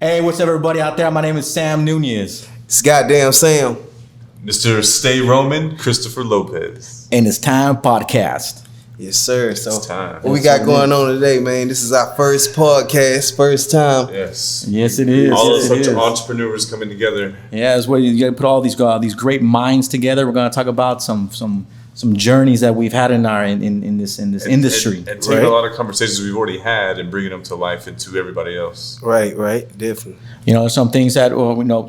Hey, what's up, everybody out there? My name is Sam Nunez. It's goddamn Sam. Mr. Stay Roman, Christopher Lopez. And it's Time Podcast. Yes, sir. So It's time. what we got going on today, man? This is our first podcast, first time. Yes. Yes, it is. All yes, of it such is. entrepreneurs coming together. Yeah, it's where you got to put all these great minds together. We're going to talk about some journeys that we've had in this industry. And taking a lot of conversations we've already had and bringing them to life and to everybody else. Right, definitely. You know, some things that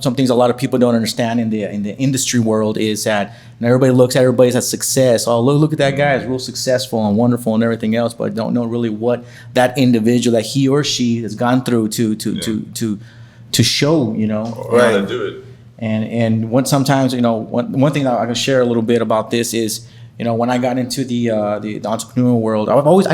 some things a lot of people don't understand in the industry world is that everybody looks at everybody as success. Oh, look at that guy, is real successful and wonderful and everything else, but don't know really what that individual that he or she has gone through to show. You know, Or how to do it. And one thing that I can share a little bit about this is, when I got into the entrepreneurial world, I've always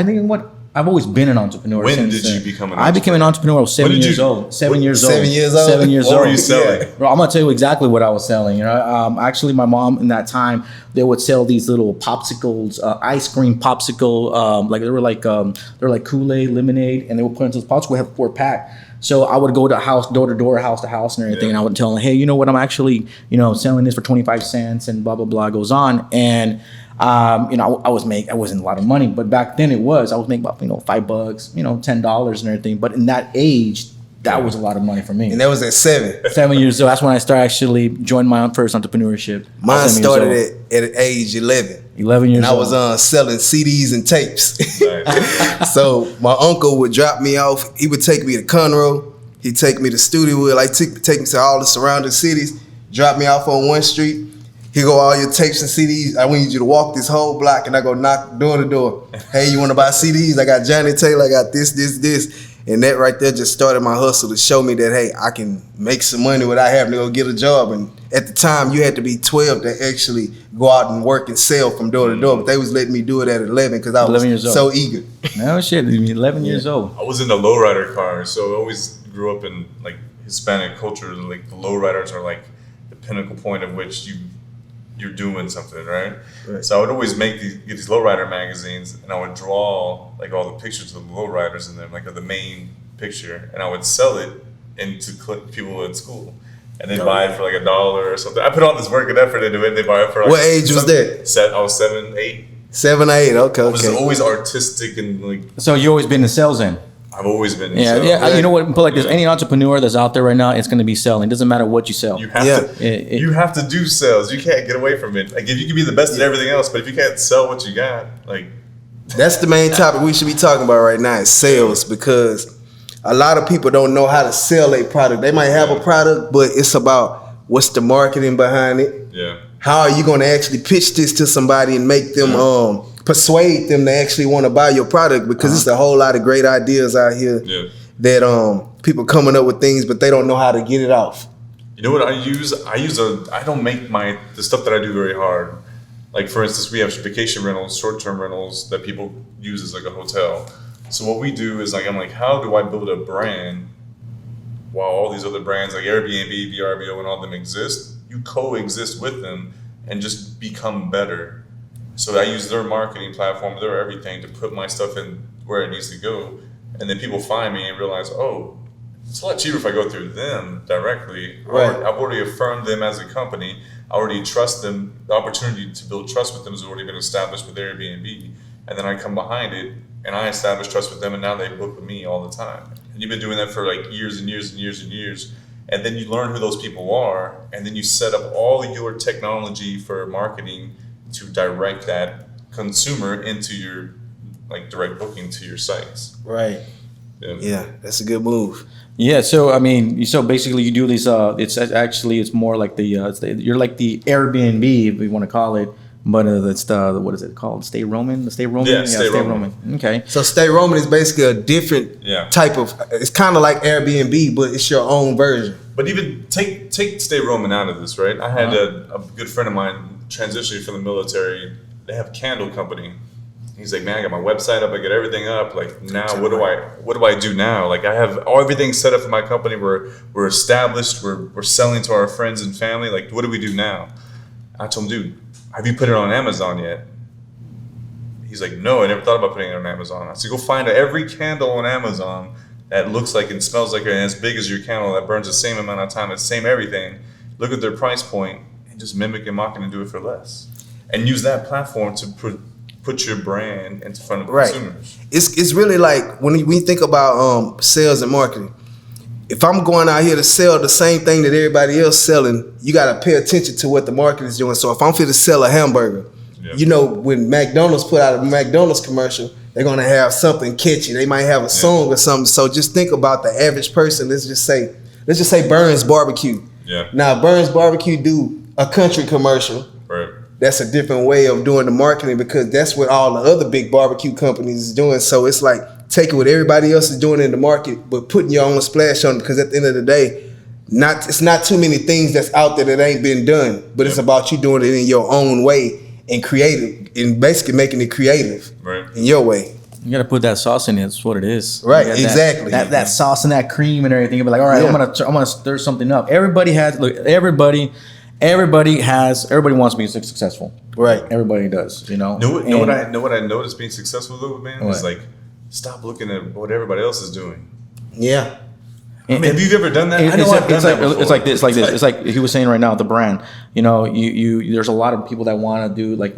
been an entrepreneur. When since, did you become an entrepreneur? I became an entrepreneur. I was 7 years old. 7 years old. 7 years old? 7 years What old. were you selling? Bro, I'm gonna tell you exactly what I was selling. Actually, my mom in that time, they would sell these little popsicles, ice cream popsicle, they were like Kool-Aid, lemonade, and they would put into this popsicle. We have 4-pack. So I would go to house, door to door, house to house, and everything, and I would tell them, hey, you know what? I'm actually, selling this for 25 cents, and blah blah blah goes on, and I wasn't a lot of money, but back then I was making about $5, $10 and everything. But in that age, that was a lot of money for me. And that was at 7. 7 years old. That's when I started actually joined my own first entrepreneurship. Mine started at age 11. 11 years old. And I was selling CDs and tapes. Nice. So my uncle would drop me off. He would take me to Conroe. He'd take me to Studewood. Take me to all the surrounding cities. Drop me off on one street. He go, all your tapes and CDs. I need you to walk this whole block, and I go knock door to door. Hey, you want to buy CDs? I got Johnny Taylor. I got this. And that right there just started my hustle to show me that, hey, I can make some money without having to go get a job. And at the time, you had to be 12 to actually go out and work and sell from door to door. But they was letting me do it at 11 because I was so eager. No shit, 11 years old. I was in a lowrider car, so I always grew up in like Hispanic culture. Like the lowriders are like the pinnacle point of which you're doing something, right? So I would always get these lowrider magazines, and I would draw like all the pictures of the lowriders in them, like of the main picture, and I would sell it into people at school, and they'd buy it for like $1 or something. I put all this work and effort into it. They buy it for like, what age was that? I was 7, 8. 7 or 8. Okay. I was always artistic and like. So you always been in sales then? I've always been. Yeah. You know what? Put like this: any entrepreneur that's out there right now, it's going to be selling. It doesn't matter what you sell. You have to. You have to do sales. You can't get away from it. Like if you can be the best at everything else, but if you can't sell what you got, like. That's the main topic we should be talking about right now is sales, because a lot of people don't know how to sell a product. They might have a product, but it's about what's the marketing behind it. Yeah. How are you going to actually pitch this to somebody and make them persuade them to actually want to buy your product? Because it's a whole lot of great ideas out here that people coming up with things, but they don't know how to get it off. You know what I use? I don't make the stuff that I do very hard. Like for instance, we have vacation rentals, short-term rentals that people use as like a hotel. So what we do is I'm like, how do I build a brand while all these other brands like Airbnb, VRBO, and all them exist? You coexist with them and just become better. So I use their marketing platform, their everything to put my stuff in where it needs to go. And then people find me and realize, oh, it's a lot cheaper if I go through them directly. Right. I've already affirmed them as a company. I already trust them. The opportunity to build trust with them has already been established with Airbnb. And then I come behind it and I establish trust with them, and now they book with me all the time. And you've been doing that for like years and years and years and years. And then you learn who those people are, and then you set up all your technology for marketing to direct that consumer into your like direct booking to your sites. Right. Yeah, that's a good move. Yeah, so I mean, basically you do these. It's more like you're like the Airbnb, if you want to call it, but it's what is it called? Stay Roman. The Stay Roman. Yeah, Stay Roman. Okay. So Stay Roman is basically a different type of. It's kind of like Airbnb, but it's your own version. But even take Stay Roman out of this, right? I had a good friend of mine transitioning from the military. They have a candle company. He's like, man, I got my website up, I got everything up. Like now, what do I do now? Like I have everything set up for my company. We're established. We're selling to our friends and family. Like what do we do now? I told him, dude, have you put it on Amazon yet? He's like, no, I never thought about putting it on Amazon. I said, go find every candle on Amazon, that looks like and smells like and as big as your candle that burns the same amount of time, the same everything. Look at their price point and just mimic and mock and do it for less, and use that platform to put your brand in front of consumers. It's really like when we think about sales and marketing. If I'm going out here to sell the same thing that everybody else selling, you got to pay attention to what the market is doing. So if I'm fit to sell a hamburger, you know, when McDonald's put out a McDonald's commercial, they're going to have something catchy. They might have a song or something. So just think about the average person. Let's just say Burns Barbecue. Yeah. Now Burns Barbecue do a country commercial. Right. That's a different way of doing the marketing because that's what all the other big barbecue companies is doing. So it's like taking what everybody else is doing in the market, but putting your own splash on it. Because at the end of the day, it's not too many things that's out there that ain't been done. But it's about you doing it in your own way and creative, and basically making it creative in your way. You gotta put that sauce in it. That's what it is. Right, exactly. That sauce and that cream and everything. You'll be like, all right, I'm gonna stir something up. Everybody wants to be successful. Right. Everybody does. You know. Know what I noticed being successful though, man? Is like stop looking at what everybody else is doing. Yeah. I mean, have you ever done that? I know I've done that before. It's like this. It's like he was saying right now, the brand. You know, you there's a lot of people that want to do like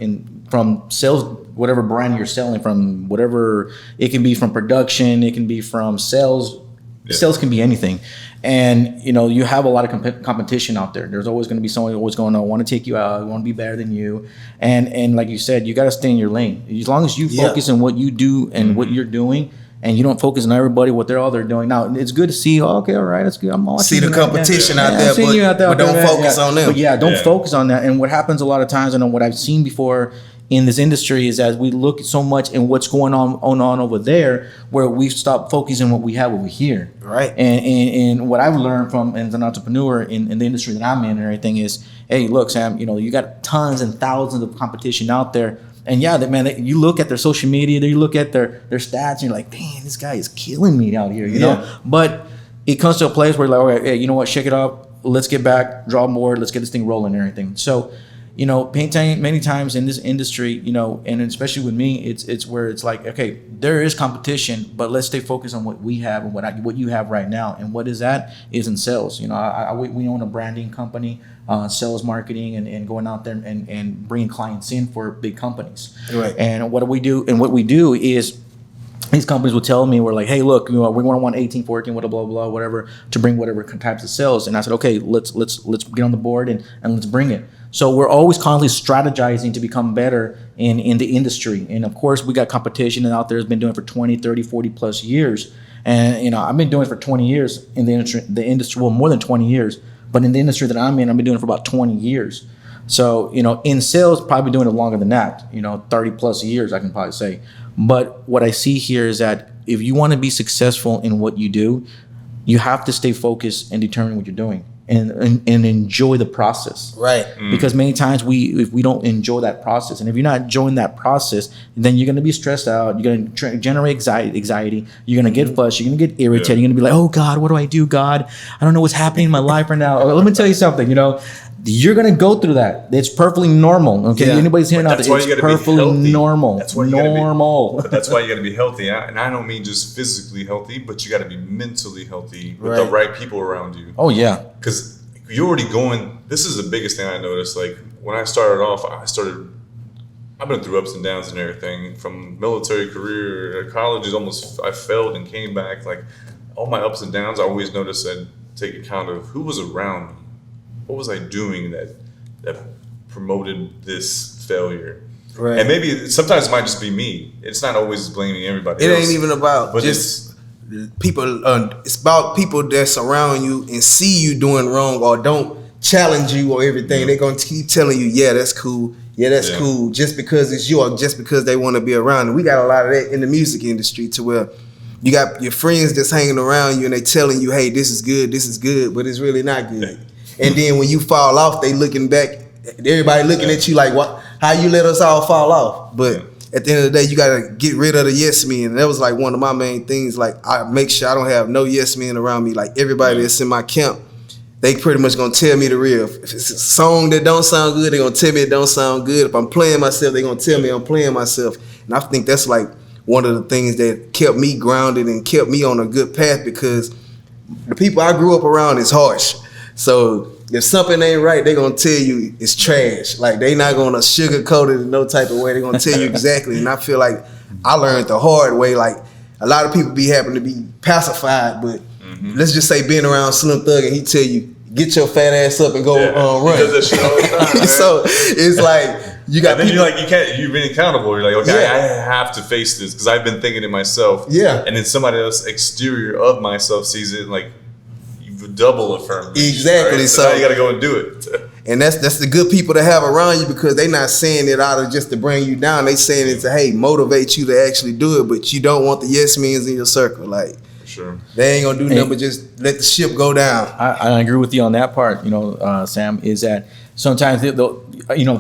from sales, whatever brand you're selling from, whatever it can be from production, it can be from sales. Yeah. Sales can be anything, and you know you have a lot of competition out there. There's always going to be someone always going to want to take you out, want to be better than you, and like you said, you got to stay in your lane. As long as you focus on what you do and what you're doing. And you don't focus on everybody, what they're doing. Now, it's good to see, okay, all right, that's good. I'm watching. See the competition out there, but don't focus on them. But don't focus on that. And what happens a lot of times, and what I've seen before in this industry is as we look so much in what's going on over there, where we stop focusing on what we have over here. Right. And what I've learned from as an entrepreneur in the industry that I'm in and everything is, hey, look, Sam, you know, you got tons and thousands of competition out there. And you look at their social media, you look at their stats, and you're like, man, this guy is killing me out here, you know? But it comes to a place where like, all right, hey, you know what, shake it up, let's get back, draw more, let's get this thing rolling and everything. So, you know, many times in this industry, you know, and especially with me, it's where it's like, okay, there is competition, but let's stay focused on what we have and what you have right now. And what is that? Is in sales. You know, we own a branding company, sales marketing, and going out there and bringing clients in for big companies. Right. And what we do is these companies will tell me, we're like, hey, look, you know, we want 18, 14, blah, blah, blah, whatever, to bring whatever types of sales. And I said, okay, let's get on the board and let's bring it. So we're always constantly strategizing to become better in the industry. And of course, we got competition out there that's been doing it for 20, 30, 40 plus years. And, you know, I've been doing it for 20 years in the industry, well, more than 20 years. But in the industry that I'm in, I've been doing it for about 20 years. So, you know, in sales, probably doing it longer than that, you know, 30 plus years, I can probably say. But what I see here is that if you want to be successful in what you do, you have to stay focused and determine what you're doing and enjoy the process. Right. Because many times if we don't enjoy that process, and if you're not enjoying that process, then you're going to be stressed out. You're going to generate anxiety. You're going to get fussed. You're going to get irritated. You're going to be like, oh God, what do I do, God? I don't know what's happening in my life right now. Let me tell you something, you know. You're gonna go through that. It's perfectly normal. Okay, anybody's hearing out there, it's perfectly normal. That's why that's why you got to be healthy. And I don't mean just physically healthy, but you got to be mentally healthy with the right people around you. Oh yeah, because you're already going. This is the biggest thing I noticed. Like when I started off, I've been through ups and downs and everything. From military career, college is almost. I failed and came back. Like all my ups and downs, I always noticed and take account of who was around me. What was I doing that promoted this failure? Right. And maybe sometimes it might just be me. It's not always blaming everybody else. It ain't even about just people. It's about people that surround you and see you doing wrong or don't challenge you or everything. They're going to keep telling you, yeah, that's cool. Yeah, that's cool. Just because it's you or just because they want to be around. And we got a lot of that in the music industry to where you got your friends that's hanging around you and they telling you, hey, this is good, but it's really not good. And then when you fall off, they looking back, everybody looking at you like, what? How you let us all fall off? But at the end of the day, you got to get rid of the yes men. And that was like one of my main things. Like I make sure I don't have no yes men around me. Like everybody that's in my camp, they pretty much going to tell me the real. If it's a song that don't sound good, they're going to tell me it don't sound good. If I'm playing myself, they're going to tell me I'm playing myself. And I think that's like one of the things that kept me grounded and kept me on a good path, because the people I grew up around is harsh. So if something ain't right, they gonna tell you it's trash. Like, they not gonna sugarcoat it in no type of way. They gonna tell you exactly. And I feel like I learned the hard way. Like, a lot of people be happen to be pacified, but let's just say being around Slim Thug and he tell you, get your fat ass up and go run. He does that shit all the time, man. So it's like, you got and then people, you've been accountable. You're like, okay, I have to face this because I've been thinking it myself. Yeah. And then somebody else exterior of myself sees it, like, you double affirm. Exactly. Right? So now you got to go and do it. and that's the good people to have around you, because they not saying it out of just to bring you down. They saying it to, hey, motivate you to actually do it, but you don't want the yes men's in your circle. Like, Sure. they ain't gonna do nothing but just let the ship go down. I agree with you on that part. Sam, is that sometimes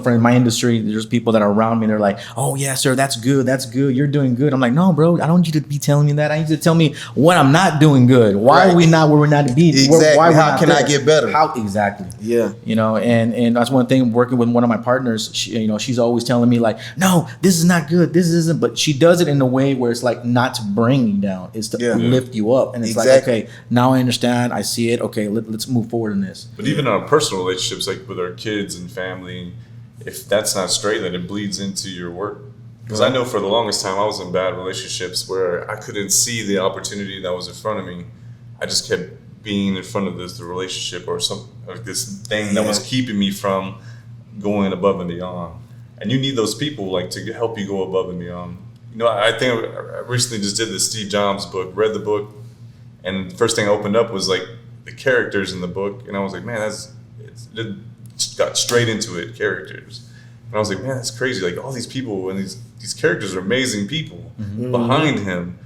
for my industry, there's people that are around me. They're like, "Oh yeah, sir, that's good. You're doing good." I'm like, "No, bro, I don't need you to be telling me that. I need you to tell me what I'm not doing good. Why are we not where we're not be? Exactly. Why How can I get better? How exactly? Yeah. And that's one thing. Working with one of my partners, she's always telling me like, "No, this is not good. This isn't." But she does it in a way where it's like not to bring you down. It's to lift you up. And it's like, okay, now I understand. I see it. Okay, let's move forward in this. But even in our personal relationships, like with our kids and family, if that's not straight, then it bleeds into your work. Because I know for the longest time I was in bad relationships where I couldn't see the opportunity that was in front of me. I just kept being in front of the relationship or this thing that was keeping me from going above and beyond. And you need those people like to help you go above and beyond. I think I recently just did the Steve Jobs book, read the book, and the first thing I opened up was like the characters in the book, and I was like, man, it got straight into it, characters. And I was like, man, that's crazy. Like, all these people and these characters are amazing people behind him.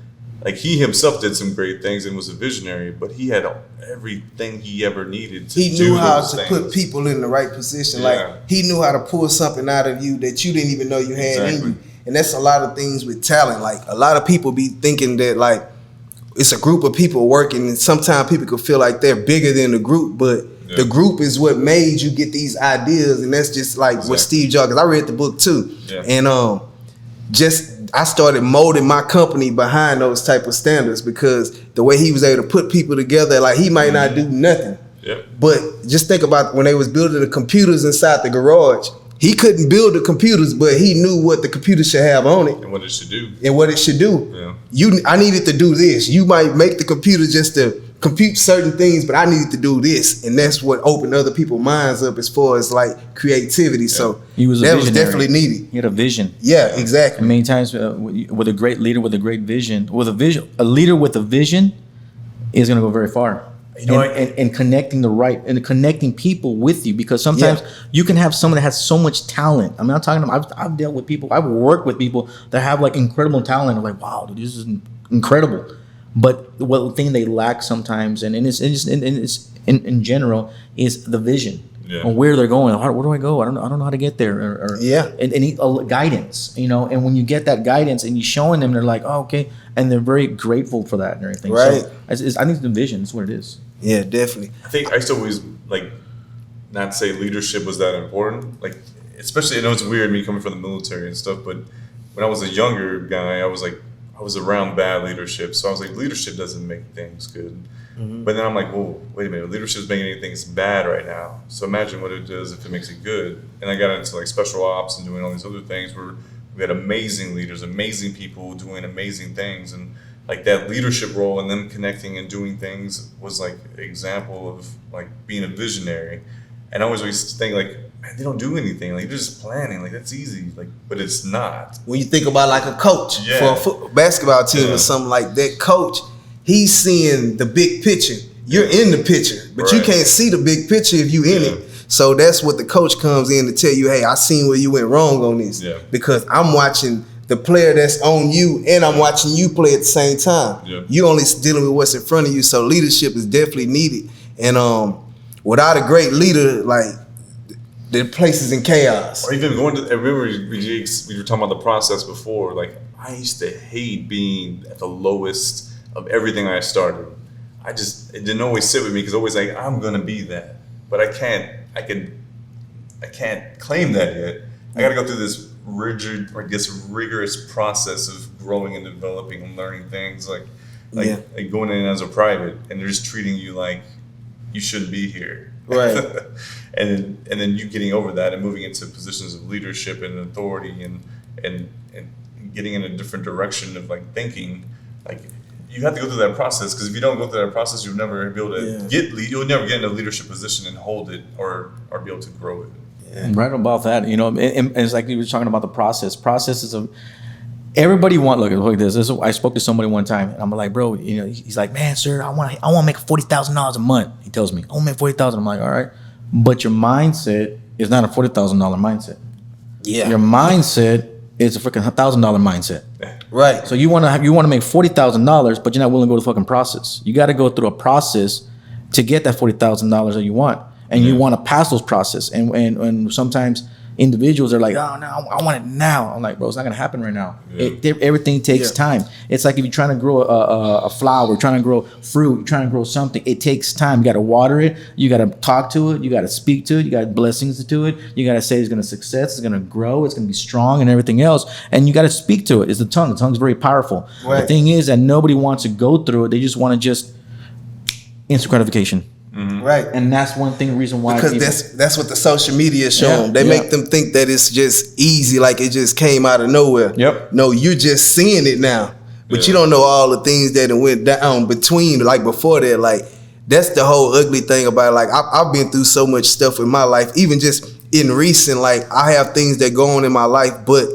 Like, he himself did some great things and was a visionary, but he had everything he ever needed to do. He knew how to things. put people in the right position. Yeah. Like, he knew how to pull something out of you that you didn't even know you had in you. And that's a lot of things with talent. Like, a lot of people be thinking that, like, it's a group of people working, and sometimes people could feel like they're bigger than the group, but the group is what made you get these ideas. And that's just like what Steve Jobs, because I read the book too. Yeah. And I started molding my company behind those type of standards, because the way he was able to put people together, like, he might not do nothing. Yep. But just think about when they was building the computers inside the garage. He couldn't build the computers, but he knew what the computer should have on it. And what it should do. Yeah. I needed to do this. You might make the computer just to compute certain things, but I needed to do this. And that's what opened other people's minds up as far as like creativity. Yeah. So he was that was definitely needed. He had a vision. Yeah, exactly. And many times with a great leader with a great vision, a leader with a vision is going to go very far. And connecting people with you, because sometimes you can have someone that has so much talent. I mean, I'm talking about, I've dealt with people, I've worked with people that have like incredible talent. I'm like, wow, dude, this is incredible. But the thing they lack sometimes, and it's in general, is the vision. Yeah. On where they're going. Where do I go? I don't know how to get there. And guidance, And when you get that guidance and you're showing them, they're like, oh, okay, and they're very grateful for that and everything. Right. So I think the vision is what it is. Yeah, definitely. I think I used to always not say leadership was that important. Like, especially, I know it's weird me coming from the military and stuff, but when I was a younger guy, I was around bad leadership. So I was like, leadership doesn't make things good. Mm-hmm. But then I'm like, whoa, wait a minute, leadership's making things bad right now. So imagine what it does if it makes it good. And I got into like special ops and doing all these other things where we had amazing leaders, amazing people doing amazing things. And like that leadership role and them connecting and doing things was like an example of like being a visionary. And I always think like, man, they don't do anything. Like, they're just planning. Like, that's easy. Like, but it's not. When you think about like a coach for a basketball team or something like that, coach, he's seeing the big picture. You're in the picture, but you can't see the big picture if you in it. So that's what the coach comes in to tell you, hey, I seen where you went wrong on this. Yeah. Because I'm watching the player that's on you, and I'm watching you play at the same time. Yeah. You only dealing with what's in front of you. So leadership is definitely needed. And without a great leader, like, the place is in chaos. Or even going to, I remember we were talking about the process before. Like, I used to hate being at the lowest of everything I started. It didn't always sit with me, because always like, I'm gonna be that, but I can't claim that yet. I gotta go through this rigid, or I guess rigorous process of growing and developing and learning things, like going in as a private, and they're just treating you like you shouldn't be here. Right. and then you getting over that and moving into positions of leadership and authority and getting in a different direction of like thinking, like you have to go through that process, because if you don't go through that process, you'll never be able to you'll never get in a leadership position and hold it or be able to grow it. Yeah. Right about that, you know, and it's like you were talking about the process. Processes of everybody look at this. I spoke to somebody one time, and I'm like, bro, you know, he's like, man, sir, I want to make $40,000 a month. He tells me, I want to make $40,000. I'm like, all right, but your mindset is not a $40,000 mindset. Yeah, your mindset is a freaking $1,000 mindset. Right. So you want to make $40,000, but you're not willing to go through the fucking process. You got to go through a process to get that $40,000 that you want, and you want to pass those process. And sometimes individuals are like, oh no, I want it now. I'm like, bro, it's not gonna happen right now. Everything takes time. It's like if you're trying to grow a flower, trying to grow fruit, trying to grow something, it takes time. You got to water it, you got to talk to it, you got to speak to it, you got blessings to it, you got to say it's gonna success, it's gonna grow, it's gonna be strong and everything else, and you got to speak to it. It's the tongue. The tongue's very powerful. Right. The thing is that nobody wants to go through it. They just want to just instant gratification. Mm-hmm. Right. And that's one thing, reason why, because that's what the social media is showing. They make them think that it's just easy, like it just came out of nowhere. Yep. No, you're just seeing it now, but you don't know all the things that went down between, like before that. Like that's the whole ugly thing about it. Like I've been through so much stuff in my life, even just in recent. Like I have things that go on in my life, but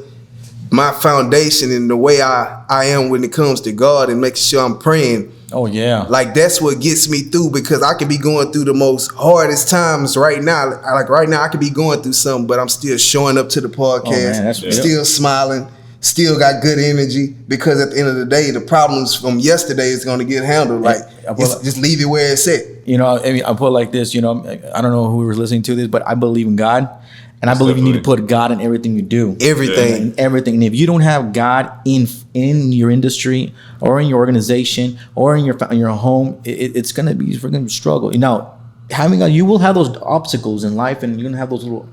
my foundation and the way I am when it comes to God and making sure I'm praying. Oh yeah. Like that's what gets me through, because I could be going through the most hardest times right now. Like right now I could be going through something, but I'm still showing up to the podcast, still smiling, still got good energy, because at the end of the day, the problems from yesterday is going to get handled. Like just leave it where it's at. You know, I mean, I put it like this, you know, I don't know who was listening to this, but I believe in God. And I believe you need to put God in everything you do. Everything. Everything. And if you don't have God in your industry or in your organization or in your home, it's going to be a freaking struggle. Now, you will have those obstacles in life, and you're going to have those little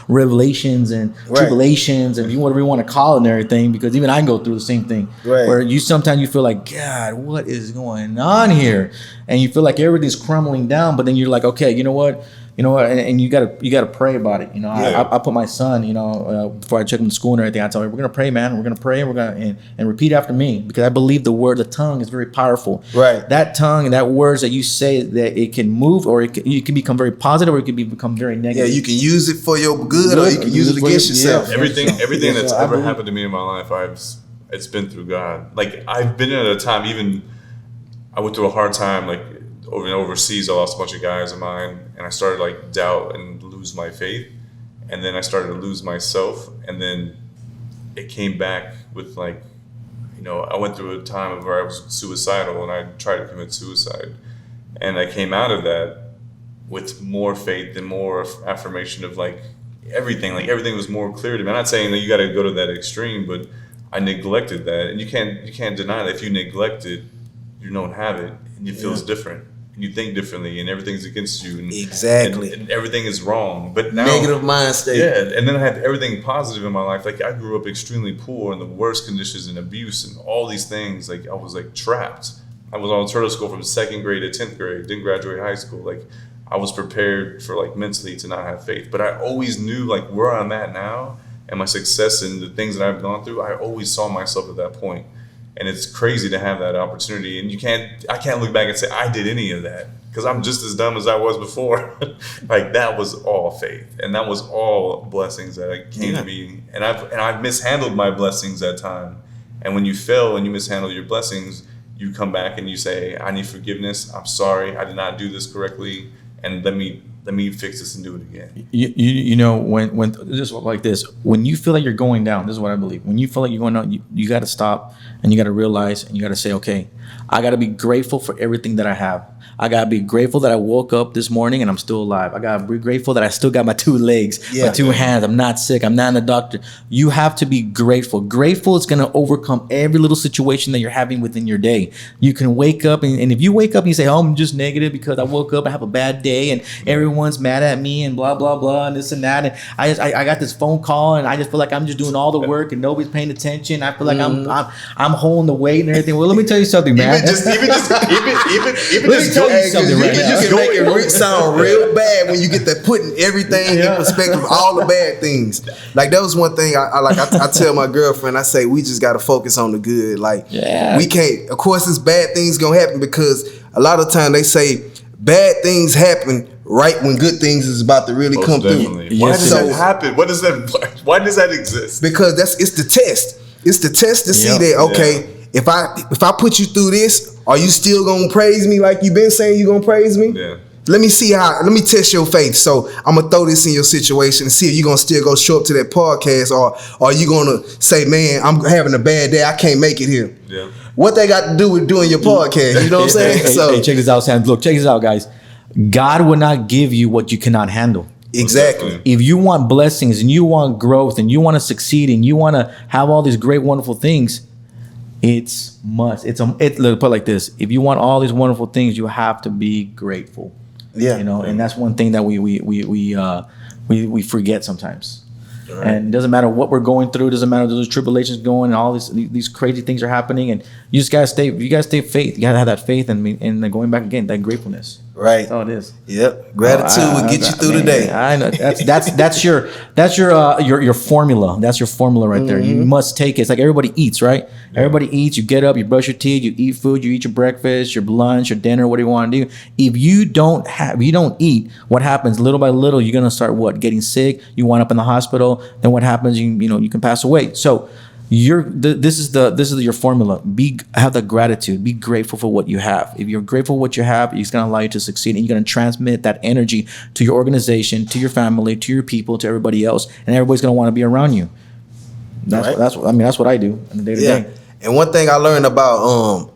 revelations and tribulations and whatever you want to call it and everything, because even I go through the same thing. Right. Where sometimes you feel like, God, what is going on here? And you feel like everything's crumbling down, but then you're like, okay, you know what? And you gotta pray about it. You know, I put my son, before I took him to school and everything, I tell him, we're gonna pray, man. We're gonna pray, and we're gonna and repeat after me, because I believe the tongue is very powerful. Right. That tongue and that words that you say, that it can move, or you can become very positive, or it can become very negative. Yeah, you can use it for your good, or you can use it against yourself. Everything that's ever happened to me in my life, it's been through God. Like I've been at a time, even I went through a hard time, like overseas. I lost a bunch of guys of mine, and I started like doubt and lose my faith, and then I started to lose myself, and then it came back with like, I went through a time where I was suicidal, and I tried to commit suicide, and I came out of that with more faith and more affirmation of like everything was more clear to me. I'm not saying that you got to go to that extreme, but I neglected that, and you can't deny that if you neglect it, you don't have it, and it feels different. And you think differently, and everything's against you. And, exactly. And everything is wrong. But now, negative mind state. Yeah, and then I had everything positive in my life. Like I grew up extremely poor in the worst conditions, and abuse and all these things. Like I was like trapped. I was on turtle school from 2nd grade to 10th grade. Didn't graduate high school. Like I was prepared for like mentally to not have faith. But I always knew like where I'm at now and my success and the things that I've gone through. I always saw myself at that point. And it's crazy to have that opportunity, and I can't look back and say I did any of that, because I'm just as dumb as I was before. Like that was all faith, and that was all blessings that came to me, and I've mishandled my blessings at time. And when you fail and you mishandle your blessings, you come back and you say, I need forgiveness. I'm sorry, I did not do this correctly, and let me fix this and do it again. When just like this, when you feel like you're going down, this is what I believe. When you feel like you're going down, you got to stop, and you got to realize, and you got to say, okay, I got to be grateful for everything that I have. I got to be grateful that I woke up this morning and I'm still alive. I got to be grateful that I still got my 2 legs, my 2 hands. I'm not sick. I'm not in the doctor. You have to be grateful. Grateful is going to overcome every little situation that you're having within your day. You can wake up, and if you wake up and you say, oh, I'm just negative because I woke up, I have a bad day, and everyone everyone's mad at me and blah blah blah and this and that, and I got this phone call and I just feel like I'm just doing all the work and nobody's paying attention. I feel like I'm holding the weight and everything. Well, let me tell you something, man. Let me tell you something right now. You can make it sound real bad when you get that putting everything in perspective, all the bad things. Like that was one thing I tell my girlfriend. I say we just got to focus on the good. Like we can't. Of course, it's bad things gonna happen because a lot of time they say bad things happen right when good things is about to really come through. Why does that happen? Why does that exist? Because it's the test. It's the test to see that if I put you through this, are you still gonna praise me like you've been saying you gonna praise me? Yeah. Let me test your faith. So I'm gonna throw this in your situation and see if you're gonna still go show up to that podcast, or are you gonna say, man, I'm having a bad day, I can't make it here. Yeah. What they got to do with doing your podcast? You know what I'm saying? Hey, check this out, Sam. Look, check this out, guys. God will not give you what you cannot handle. Exactly. If you want blessings and you want growth and you want to succeed and you want to have all these great, wonderful things, it's must. Look, put it like this: if you want all these wonderful things, you have to be grateful. Yeah. You know, and that's one thing that we forget sometimes. Right. And it doesn't matter what we're going through. It doesn't matter those tribulations going and all these crazy things are happening. And you just gotta stay. You gotta stay faith. You gotta have that faith and going back again, that gratefulness. Right. That's all it is. Yep. Gratitude will get you through the day. I know that's your formula. That's your formula right there. You must take it. It's like everybody eats, right? Yeah. Everybody eats. You get up, you brush your teeth, you eat food, you eat your breakfast, your lunch, your dinner, what do you want to do? If you don't eat, what happens? Little by little, you're gonna start getting sick. You wind up in the hospital. Then what happens? You can pass away. So this is your formula. Have the gratitude. Be grateful for what you have. If you're grateful for what you have, it's going to allow you to succeed, and you're going to transmit that energy to your organization, to your family, to your people, to everybody else, and everybody's going to want to be around you. That's what I do in the day to day. And one thing I learned about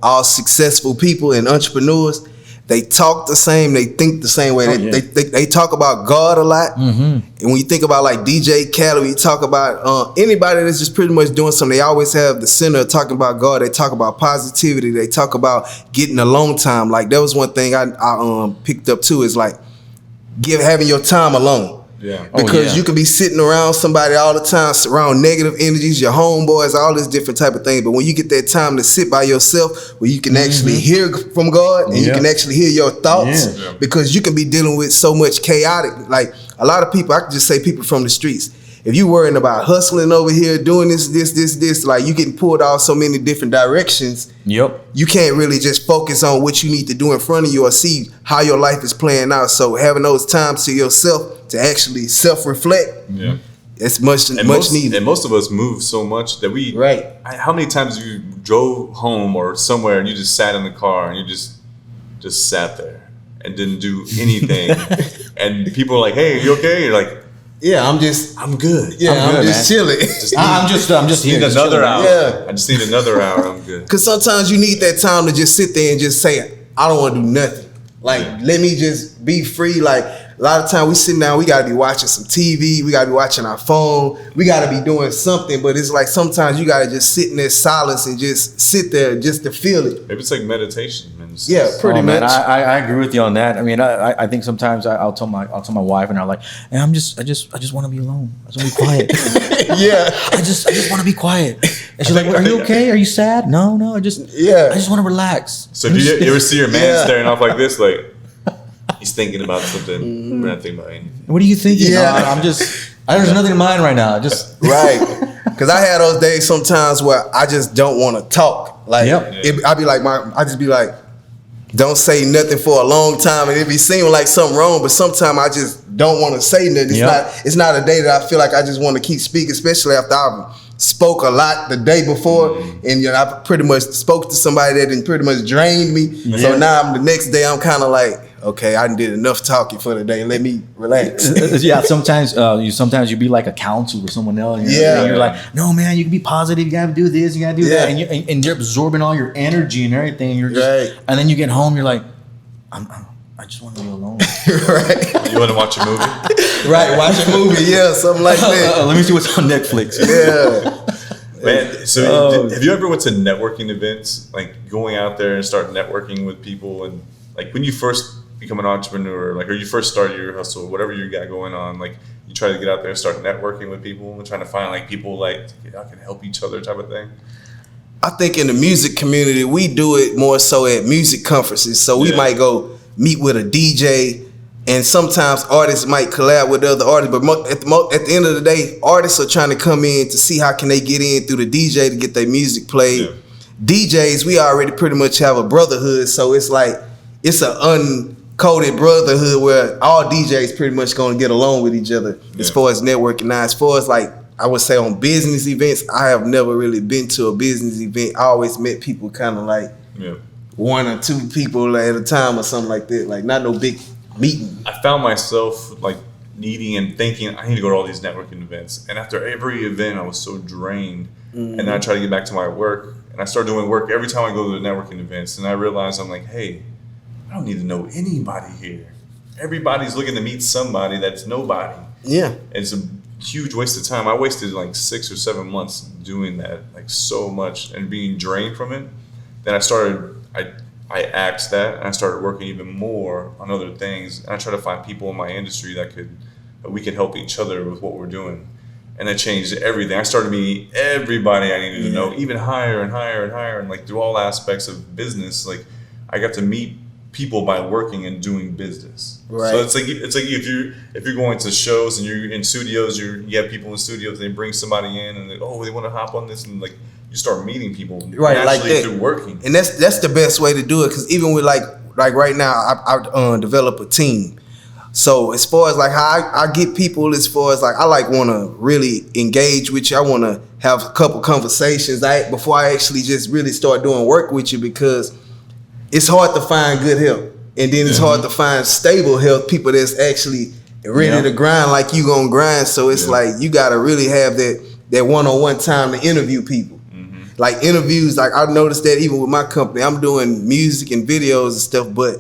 all successful people and entrepreneurs, they talk the same, they think the same way. They talk about God a lot. Mm-hmm. And when you think about like DJ Khaled, you talk about anybody that's just pretty much doing something, they always have the center of talking about God. They talk about positivity. They talk about getting alone time. Like that was one thing I picked up too, is like having your time alone. Yeah. Because you can be sitting around somebody all the time, around negative energies, your homeboys, all this different type of thing. But when you get that time to sit by yourself, where you can actually hear from God and you can actually hear your thoughts, because you can be dealing with so much chaotic. Like a lot of people, I can just say people from the streets. If you worrying about hustling over here, doing this, like you getting pulled off so many different directions. Yep. You can't really just focus on what you need to do in front of you or see how your life is playing out. So having those times to yourself to actually self-reflect, it's much needed. And most of us move so much that we. Right. How many times have you drove home or somewhere and you just sat in the car and you just sat there and didn't do anything, and people are like, "Hey, are you okay?" You're like, "Yeah, I'm good. Yeah, I'm just chilling. I'm just need here, another hour. Yeah. I just need another hour. I'm good." Because sometimes you need that time to just sit there and just say, "I don't want to do nothing. Like, let me just be free." Like a lot of time we sitting down, we gotta be watching some TV, we gotta be watching our phone, we gotta be doing something. But it's like sometimes you gotta just sit in that silence and just sit there just to feel it. Maybe it's like meditation, man. Yeah, pretty much. Man, I agree with you on that. I mean, I think sometimes I'll tell my wife, and I'm like, hey, I just want to be alone. I just want to be quiet. Yeah, I just want to be quiet. And she's like, are you okay? Are you sad? No. I just want to relax. So do you ever see your man staring off like this, like he's thinking about something? We're not thinking about anything. What are you thinking? Yeah, there's nothing in mind right now. Right. Because I had those days sometimes where I just don't want to talk. Like I just be like, don't say nothing for a long time, and it be seeming like something wrong, but sometimes I just don't want to say nothing. It's not a day that I feel like I just want to keep speaking, especially after I've spoke a lot the day before, and I pretty much spoke to somebody that pretty much drained me. So now the next day I'm kind of like, okay, I did enough talking for the day. Let me relax. Sometimes you be like a counsel with someone else. And you're like, no, man, you can be positive. You gotta do this. You gotta do that. And you're absorbing all your energy and everything. You're just, and then you get home. You're like, I just want to be alone. Right. You want to watch a movie? Right. Watch a movie. Yeah, something like that. Let me see what's on Netflix. Yeah. Man, so have you ever went to networking events, like going out there and start networking with people, and like when you first become an entrepreneur, like, or you first start your hustle, whatever you got going on, like, you try to get out there and start networking with people and trying to find like people like y'all can help each other type of thing? I think in the music community, we do it more so at music conferences. So we might go meet with a DJ, and sometimes artists might collab with other artists. But at the end of the day, artists are trying to come in to see how can they get in through the DJ to get their music played. Yeah. DJs, we already pretty much have a brotherhood, so it's like it's an uncoded brotherhood where all DJs pretty much gonna get along with each other as far as networking. Now, as far as like I would say on business events, I have never really been to a business event. I always met people kind of like one or two people at a time or something like that. Like not no big meeting. I found myself like needing and thinking I need to go to all these networking events, and after every event I was so drained. And then I try to get back to my work, and I start doing work every time I go to the networking events, and I realize I'm like, hey, I don't need to know anybody here. Everybody's looking to meet somebody that's nobody. Yeah. And it's a huge waste of time. I wasted like 6 or 7 months doing that, like so much, and being drained from it. Then I axed that, and I started working even more on other things, and I try to find people in my industry that we could help each other with what we're doing. And that changed everything. I started meeting everybody I needed to know, even higher and higher and higher, and like through all aspects of business. Like I got to meet people by working and doing business. Right. So it's like if you're going to shows and you're in studios, you have people in studios. They bring somebody in and they want to hop on this, and like you start meeting people naturally like through working. And that's the best way to do it, because even with like right now, I develop a team. So as far as like how I get people, as far as like I like want to really engage with you, I want to have a couple conversations before I actually just really start doing work with you, because it's hard to find good help, and then it's hard to find stable health people that's actually ready to grind like you gonna grind. So it's like you gotta really have that one-on-one time to interview people. Like interviews, like I noticed that even with my company, I'm doing music and videos and stuff, but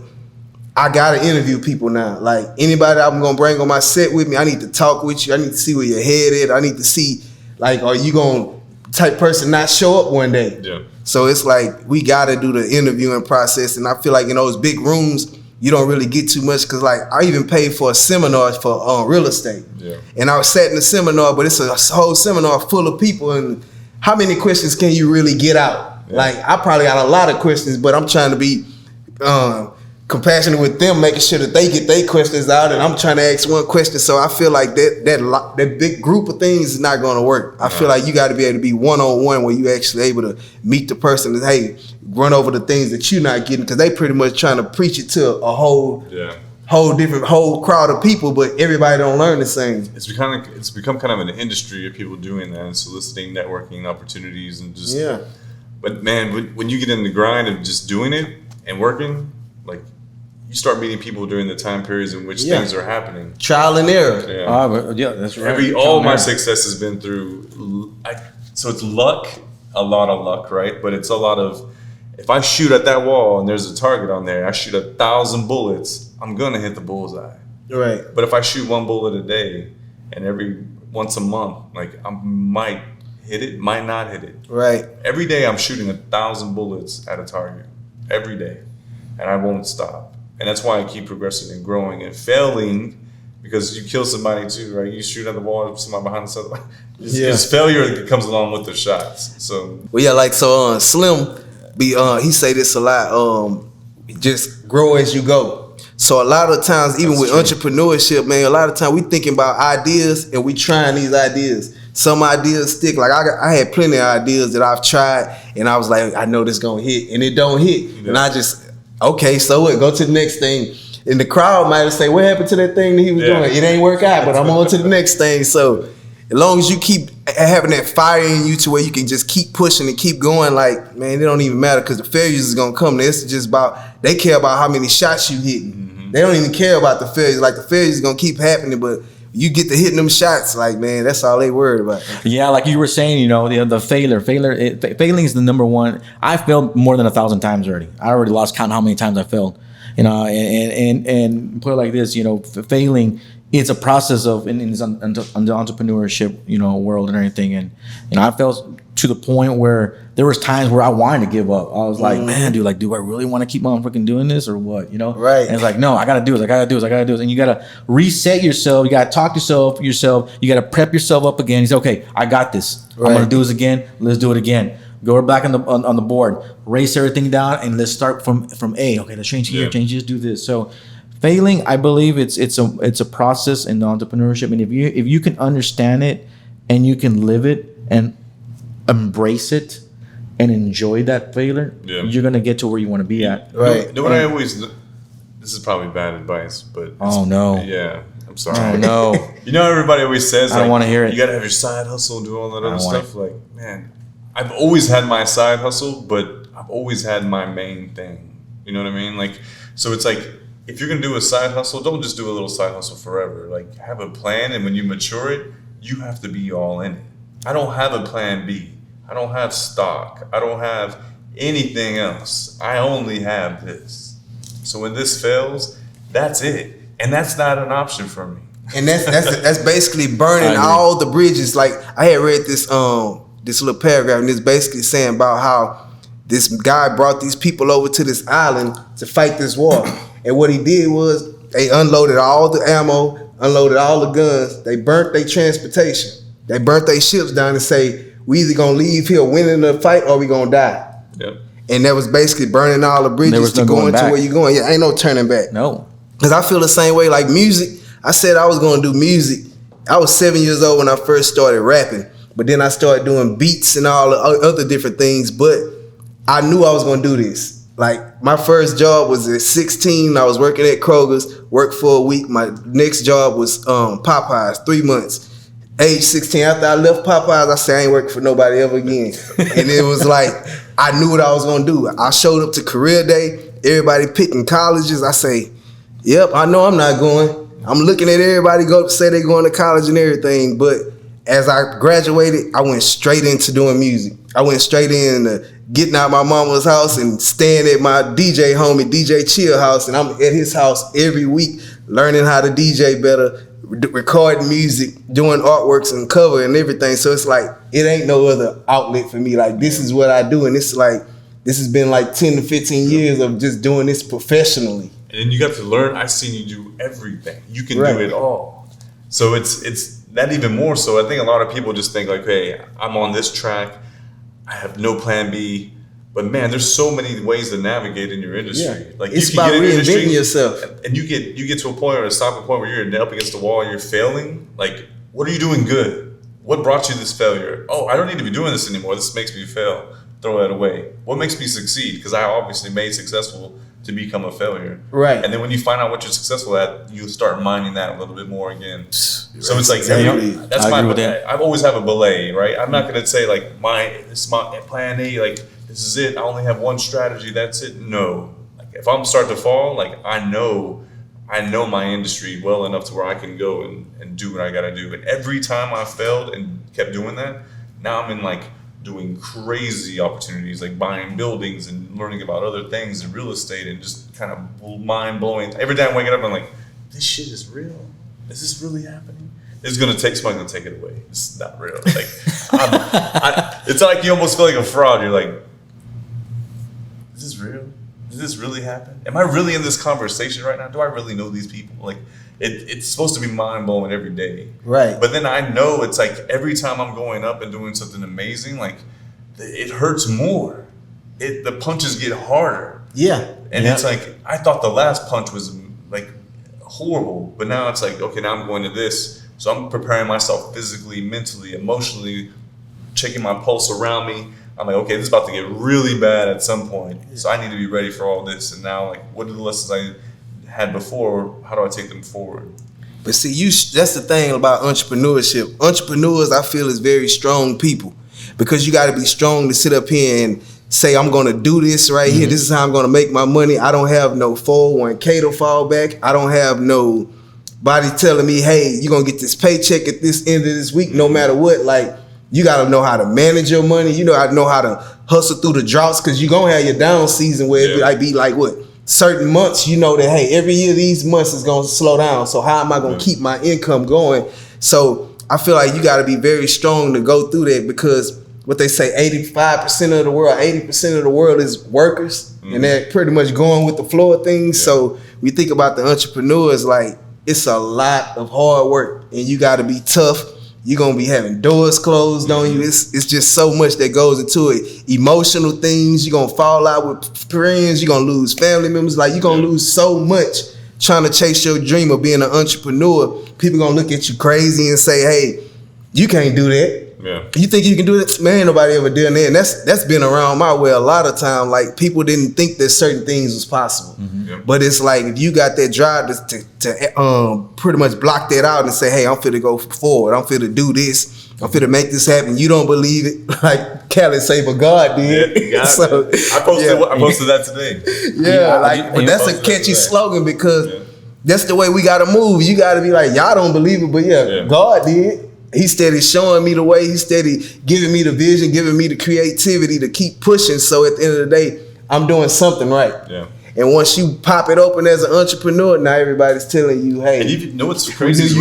I gotta interview people now. Like anybody I'm gonna bring on my set with me, I need to talk with you. I need to see where your head is. I need to see, like, are you gonna type person not show up one day? Yeah. So it's like we gotta do the interviewing process, and I feel like in those big rooms you don't really get too much, because like I even paid for a seminar for real estate. Yeah. And I was sat in the seminar, but it's a whole seminar full of people, and how many questions can you really get out? Yeah. Like I probably got a lot of questions, but I'm trying to be compassionate with them, making sure that they get their questions out, and I'm trying to ask one question. So I feel like that big group of things is not going to work. I feel like you got to be able to be one-on-one, where you actually able to meet the person and hey, run over the things that you're not getting, because they pretty much trying to preach it to a whole crowd of people, but everybody don't learn the same. It's become kind of an industry of people doing that and soliciting networking opportunities and just But man, when you get in the grind of just doing it and working, like you start meeting people during the time periods in which things are happening. Trial and error. Yeah, that's right. All my success has been through. So it's luck, a lot of luck, right? But it's a lot of, if I shoot at that wall and there's a target on there, I shoot 1,000 bullets, I'm gonna hit the bullseye. Right. But if I shoot one bullet a day and once a month, like I might hit it, might not hit it. Right. Every day I'm shooting 1,000 bullets at a target. Every day. And I won't stop. And that's why I keep progressing and growing and failing, because you kill somebody too, right? You shoot at the wall, somebody behind the other. It's failure that comes along with the shots. So Slim, he say this a lot. Just grow as you go. So a lot of times, even with entrepreneurship, man, a lot of times we thinking about ideas and we trying these ideas. Some ideas stick. Like I had plenty of ideas that I've tried, and I was like, I know this gonna hit, and it don't hit, and I just. Okay, so what? Go to the next thing. And the crowd might have say, what happened to that thing that he was doing? It ain't work out, but I'm on to the next thing. So as long as you keep having that fire in you to where you can just keep pushing and keep going, like, man, it don't even matter, because the failures is going to come. It's just they care about how many shots you hitting. Mm-hmm. They don't even care about the failures. Like, the failures is going to keep happening, but you get to hitting them shots, like, man, that's all they worried about. Yeah, like you were saying, the failing is the number one. I failed more than 1,000 times already. I already lost count how many times I failed. And put it like this, failing is a process of in the entrepreneurship, world and everything. And I failed to the point where there was times where I wanted to give up. I was like, man, dude, like, do I really want to keep on freaking doing this or what? You know? Right. And it's like, no, I gotta do it. I gotta do it. And you gotta reset yourself. You gotta talk to yourself. You gotta prep yourself up again. You say, okay, I got this. Right. I'm gonna do this again. Let's do it again. Go back on the board, race everything down, and let's start from A. Okay, let's change here, change this, do this. So failing, I believe it's a process in entrepreneurship, and if you can understand it and you can live it and embrace it and enjoy that failure, you're gonna get to where you want to be at. Right. You know what I always. This is probably bad advice, but Oh no. yeah, I'm sorry. Oh no. You know, everybody always says, I don't wanna hear it. You gotta have your side hustle and do all that other don't want stuff. Like, man, I've always had my side hustle, but I've always had my main thing. You know what I mean? Like, so it's like, if you're gonna do a side hustle, don't just do a little side hustle forever. Like, have a plan, and when you mature it, you have to be all in it. I don't have a plan B. I don't have stock. I don't have anything else. I only have this. So when this fails, that's it, and that's not an option for me. And that's basically burning all the bridges. Like, I had read this little paragraph, and it's basically saying about how this guy brought these people over to this island to fight this war. And what he did was they unloaded all the ammo, unloaded all the guns. They burnt their transportation. They burnt their ships down and say, we either gonna leave here winning the fight or we gonna die. Yep. And that was basically burning all the bridges to going to where you're going. Yeah, ain't no turning back. No. Because I feel the same way. Like music, I said I was gonna do music. I was 7 years old when I first started rapping. But then I started doing beats and all the other different things. But I knew I was gonna do this. Like, my first job was at 16. I was working at Kroger's, worked for a week. My next job was Popeyes, 3 months. Age 16, after I left Popeyes, I said I ain't working for nobody ever again. And it was like, I knew what I was gonna do. I showed up to career day, everybody picking colleges. I say, yep, I know I'm not going. I'm looking at everybody go say they going to college and everything, but as I graduated, I went straight into doing music. I went straight into getting out my mama's house and staying at my DJ homie, DJ Chill house, and I'm at his house every week learning how to DJ better, recording music, doing artworks and cover and everything. So it's like, it ain't no other outlet for me. Like, this is what I do, and it's like, this has been like 10 to 15 years of just doing this professionally. And you got to learn. I've seen you do everything. You can do it all. So it's that even more so. I think a lot of people just think like, hey, I'm on this track. I have no plan B. But man, there's so many ways to navigate in your industry. Yeah. Like, it's you can about get in reinventing industry, yourself. and you get to a point or stop a point where you're up against the wall, you're failing. Like, what are you doing good? What brought you this failure? Oh, I don't need to be doing this anymore. This makes me fail. Throw that away. What makes me succeed? Because I obviously made successful to become a failure. Right. And then when you find out what you're successful at, you start mining that a little bit more again. So it's like, Exactly. that's I my agree with belay. I've always have a belay, right? I'm not going to say like, this is my plan A, like, this is it. I only have one strategy. That's it. No. Like, if I'm starting to fall, like, I know my industry well enough to where I can go and do what I got to do. And every time I failed and kept doing that, now I'm in like doing crazy opportunities, like buying buildings and learning about other things in real estate and just kind of mind blowing. Every day I'm waking up, I'm like, this shit is real. Is this really happening? Somebody's gonna take it away. It's not real. Like, it's like you almost feel like a fraud. You're like, is this real? Did this really happen? Am I really in this conversation right now? Do I really know these people? Like, it's supposed to be mind blowing every day. Right. But then I know it's like every time I'm going up and doing something amazing, like, it hurts more. The punches get harder. Yeah. And it's like, I thought the last punch was like horrible, but now it's like, okay, now I'm going to this. So I'm preparing myself physically, mentally, emotionally, checking my pulse around me. I'm like, okay, this is about to get really bad at some point. So I need to be ready for all this. And now, like, what are the lessons I had before? How do I take them forward? But see, that's the thing about entrepreneurship. Entrepreneurs, I feel, is very strong people, because you got to be strong to sit up here and say, I'm going to do this right here. This is how I'm going to make my money. I don't have no 401k to fall back. I don't have nobody telling me, hey, you're going to get this paycheck at this end of this week, no matter what. Like, you got to know how to manage your money. You know how to hustle through the droughts, because you're going to have your down season where it might be like, what, certain months, you know that, hey, every year these months is going to slow down. So how am I going to keep my income going? So I feel like you got to be very strong to go through that, because what they say, 85% of the world, 80% of the world is workers, and they're pretty much going with the flow of things. Yeah. So we think about the entrepreneurs, like it's a lot of hard work, and you got to be tough. You're going to be having doors closed on you. It's just so much that goes into it. Emotional things. You're going to fall out with friends. You're going to lose family members. Like, you're going to lose so much trying to chase your dream of being an entrepreneur. People going to look at you crazy and say, hey, you can't do that. Yeah. You think you can do that? Man, ain't nobody ever done that. And that's been around my way a lot of time. Like, people didn't think that certain things was possible. Yeah. But it's like, if you got that drive to pretty much block that out and say, hey, I'm finna go forward. I'm finna do this. I'm finna make this happen. You don't believe it. Like Callie say, but God did. Yeah, God so, I posted that today. Yeah, but that's a catchy slogan because that's the way we gotta move. You gotta be like, y'all don't believe it, but God did. He steady showing me the way. He steady giving me the vision, giving me the creativity to keep pushing. So at the end of the day, I'm doing something right. Yeah. And once you pop it open as an entrepreneur, now everybody's telling you, hey. And you know what's crazy is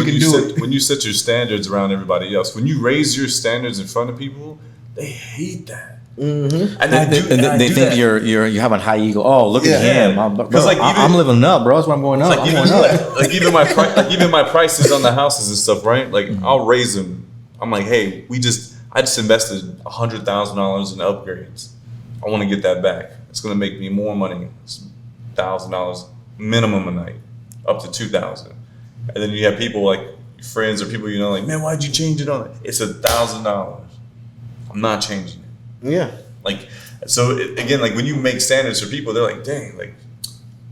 when you set your standards around everybody else. When you raise your standards in front of people, they hate that. Mm-hmm. And they think you have a high ego. Oh, look at him! I'm living up, bro. That's why I'm going up. Even my prices on the houses and stuff, right? Like I'll raise them. I'm like, hey, I just invested $100,000 in upgrades. I want to get that back. It's gonna make me more money. It's $1,000 minimum a night, up to $2,000. And then you have people like friends or people you know, like, man, why'd you change it on it? It's $1,000. I'm not changing it. Yeah. Like, so again, like when you make standards for people, they're like, dang, like,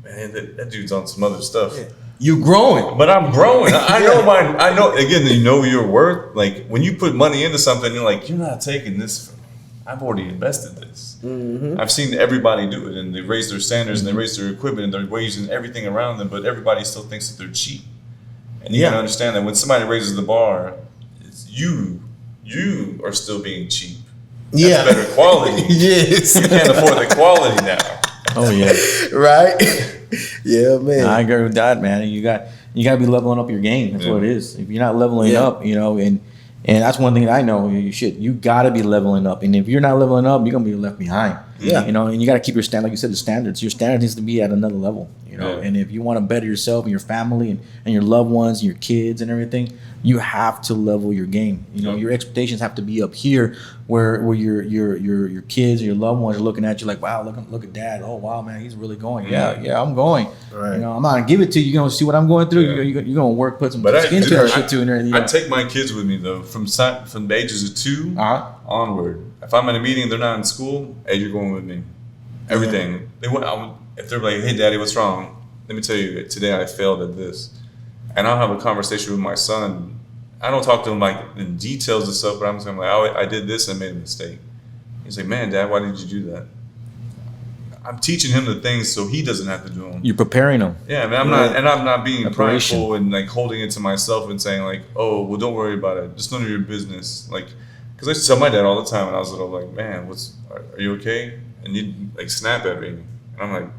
man, that dude's on some other stuff. Yeah. You're growing. But I'm growing. I know mine. I know, again, you know your worth. Like when you put money into something, you're like, you're not taking this from me. I've already invested this. Mm-hmm. I've seen everybody do it, and they raise their standards and they raise their equipment and they're raising everything around them, but everybody still thinks that they're cheap. And you gotta understand that when somebody raises the bar, it's you are still being cheap. That's better quality. Yes. You can't afford the quality now. Oh yeah. Right? Yeah, man. I agree with that, man. You got to be leveling up your game. That's what it is. If you're not leveling up, you know, and that's one thing that I know. You got to be leveling up. And if you're not leveling up, you're gonna be left behind. Yeah. You know, and you got to keep your like you said, the standards. Your standard needs to be at another level. You know, and if you want to better yourself and your family and your loved ones and your kids and everything, you have to level your game. You know, your expectations have to be up here where your kids and your loved ones are looking at you like, wow, look at dad. Oh wow, man, he's really going. Yeah, I'm going. Right. You know, I'm not gonna give it to you. You're gonna see what I'm going through. Yeah. You're gonna work, put some skin to that shit too. And I take my kids with me though, from the ages of 2 onward. If I'm in a meeting, they're not in school. Hey, you're going with me. Everything. If they're like, hey, daddy, what's wrong? Let me tell you, today I failed at this. And I'll have a conversation with my son. I don't talk to him like in details and stuff, but I'm saying like, oh, I did this and I made a mistake. He's like, man, Dad, why did you do that? I'm teaching him the things so he doesn't have to do them. You're preparing him. Yeah, I mean, I'm not being prideful and like holding it to myself and saying like, oh, well, don't worry about it. Just none of your business. Like, because I used to tell my dad all the time when I was little, like, man, are you okay? And he'd like snap at me, and I'm like,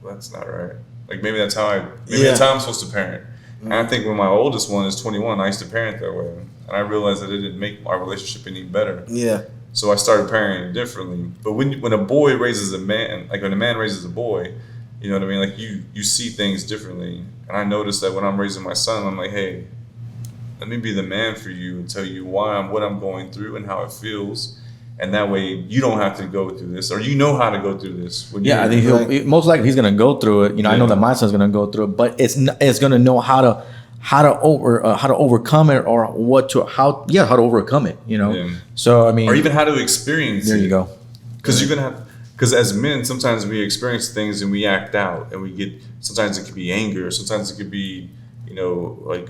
well, that's not right. Like maybe that's how I'm supposed to parent. And I think when my oldest one is 21, I used to parent that way, and I realized that it didn't make our relationship any better. Yeah. So I started parenting differently. But when a boy raises a man, like when a man raises a boy, you know what I mean? Like you see things differently. And I noticed that when I'm raising my son, I'm like, hey, let me be the man for you and tell you what I'm going through and how it feels. And that way you don't have to go through this, or you know how to go through this. I think most likely he's going to go through it. You know, I know that my son's going to go through it, but it's going to know how to overcome it, or how to overcome it. You know, so I mean, or even how to experience. There you go. Because as men, sometimes we experience things and we act out, and we get. Sometimes it could be anger. Sometimes it could be, you know, like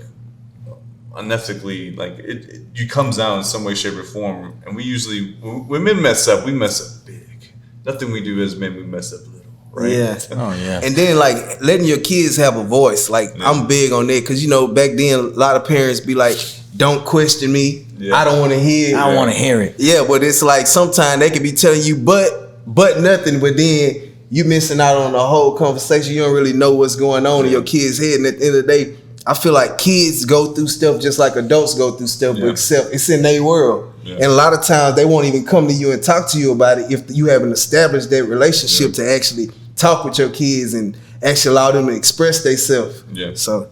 unethically, like it comes out in some way, shape, or form. And we usually, when men mess up, we mess up big. Nothing we do as men, we mess up little, right? Yeah. Oh yeah. And then like letting your kids have a voice. Like I'm big on that, because you know back then a lot of parents be like, don't question me. Yeah. I don't want to hear it. I don't want to hear it. Yeah, but it's like sometimes they could be telling you but nothing, but then you missing out on the whole conversation. You don't really know what's going on in your kid's head. And at the end of the day, I feel like kids go through stuff just like adults go through stuff, but except it's in their world. Yeah. And a lot of times they won't even come to you and talk to you about it if you haven't established that relationship to actually talk with your kids and actually allow them to express themselves. Yeah. So,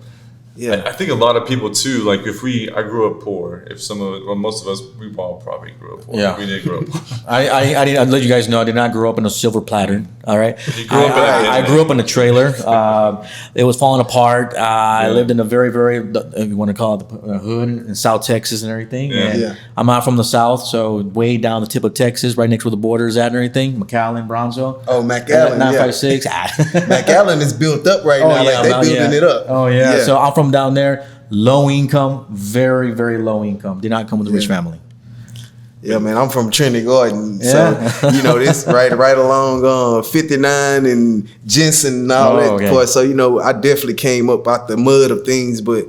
yeah. I think a lot of people too, like I grew up poor. If most of us, we all probably grew up poor. Yeah. We did grow up poor. I'd let you guys know I did not grow up in a silver platter. All right, You grew up I grew up in a trailer. It was falling apart. I lived in a very, very, if you want to call it the hood in South Texas and everything. Yeah. And Yeah. I'm out from the South, so way down the tip of Texas, right next where the border is at and everything. McAllen, Bronzeville. Oh, McAllen, 956. McAllen is built up right now. Like they building it up. Oh yeah. So I'm from down there, low income, very, very low income. Did not come with a rich family. Yeah, man, I'm from Trinity Garden, Yeah. so this right along 59 and Jensen and all that. Okay. Part. So I definitely came up out the mud of things, but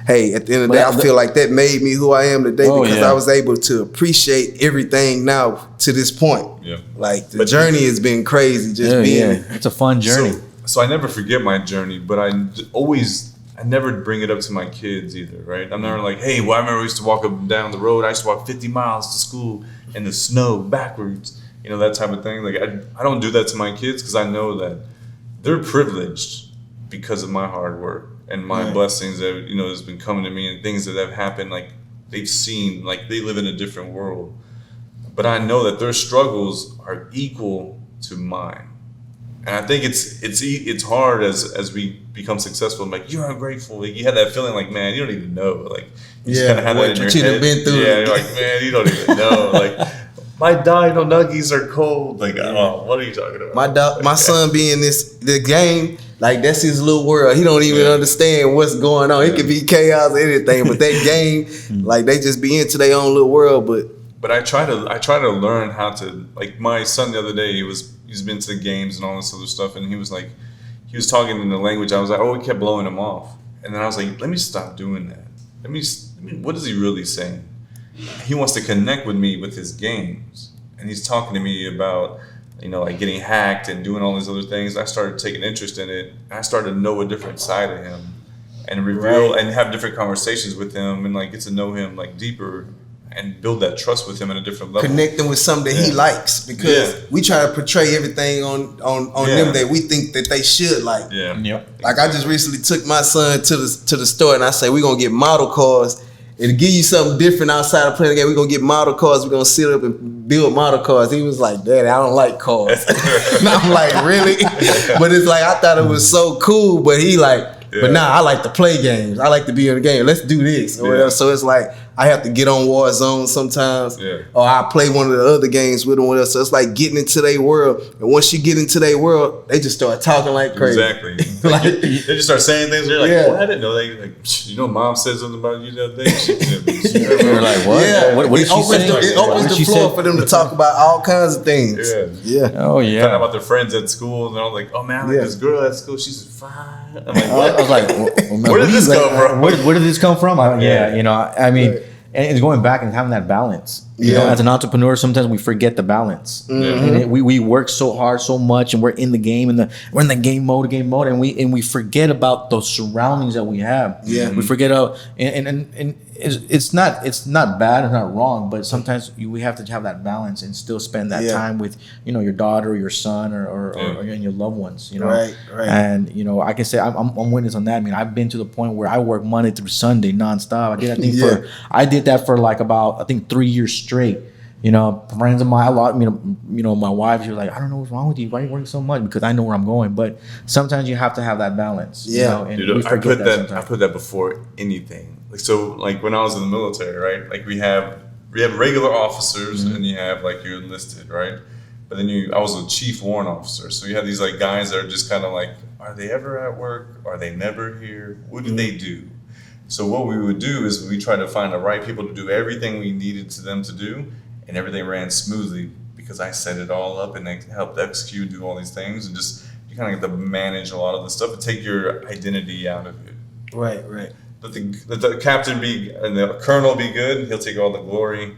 hey, at the end of the day, I feel like that made me who I am today because I was able to appreciate everything now to this point. Yeah. Like the journey has been crazy, just being. It's a fun journey. So I never forget my journey, but I never bring it up to my kids either, right? I'm never like, hey, well, I remember we used to walk up down the road. I used to walk 50 miles to school in the snow backwards, that type of thing. Like I don't do that to my kids because I know that they're privileged because of my hard work and my blessings that has been coming to me and things that have happened. Like they've seen, like they live in a different world, but I know that their struggles are equal to mine. And I think it's hard as we become successful. I'm like, you're ungrateful. Like, you had that feeling like, man, you don't even know. Like, you just kind of have that in your head. Done been through. Yeah, you're like, man, you don't even know. Like, my dino nuggies are cold. Like, oh, what are you talking about? My son be in the game. Like that's his little world. He don't even understand what's going on. It could be chaos or anything, but that game, like they just be into their own little world. But I try to learn how to, like my son the other day, he's been to the games and all this other stuff, and he was talking in the language. I was like, we kept blowing him off, and then I was like, let me stop doing that. What is he really saying? He wants to connect with me with his games, and he's talking to me about like getting hacked and doing all these other things. I started taking interest in it, and I started to know a different side of him, and reveal and have different conversations with him, and like get to know him like deeper. And build that trust with him at a different level. Connecting with something that he likes because we try to portray everything on them that we think that they should like. Yeah. Yep. Like I just recently took my son to the store and I say we're gonna get model cars. It'll give you something different outside of playing the game. We're gonna get model cars. We're gonna sit up and build model cars. He was like, Daddy, I don't like cars. And I'm like, really? But it's like I thought it was so cool, but he like, but nah, I like to play games. I like to be in the game. Let's do this. Or whatever. So it's like I have to get on Warzone sometimes, or I play one of the other games with them. Whatever. So it's like getting into their world, and once you get into their world, they just start talking like crazy. Exactly. Like, they just start saying things. You're like, well, I didn't know. They like, Mom said something about you the other day. You're like, what? Yeah. What did she say? It opens the floor for them to talk about all kinds of things. Yeah. Oh yeah. Talking about their friends at school, and they're all like, oh man, I like this girl at school. She's fine. I'm like, what? I was like, where did this come from? Where did this come from? I mean, and it's going back and having that balance. You know, as an entrepreneur, sometimes we forget the balance. And we work so hard, so much, and we're in the game, and we're in the game mode, and we forget about those surroundings that we have. Yeah, we forget and it's not bad, it's not wrong, but sometimes we have to have that balance and still spend that time with your daughter, or your son, or your loved ones. Right. And I can say I'm witness on that. I mean, I've been to the point where I work Monday through Sunday nonstop. I did that for like about 3 years straight. Friends of mine, my wife, she was like, I don't know what's wrong with you. Why are you working so much? Because I know where I'm going. But sometimes you have to have that balance. And dude, we forget I put that before anything. Like when I was in the military, right? Like we have regular officers and you have like your enlisted, right? But then I was a chief warrant officer. So you have these like guys that are just kind of like, are they ever at work? Are they never here? What do they do? So what we would do is we try to find the right people to do everything we needed to them to do, and everything ran smoothly because I set it all up and they helped execute, do all these things, and just you kind of get to manage a lot of the stuff and take your identity out of it. Right. Let the captain be and the colonel be good. He'll take all the glory.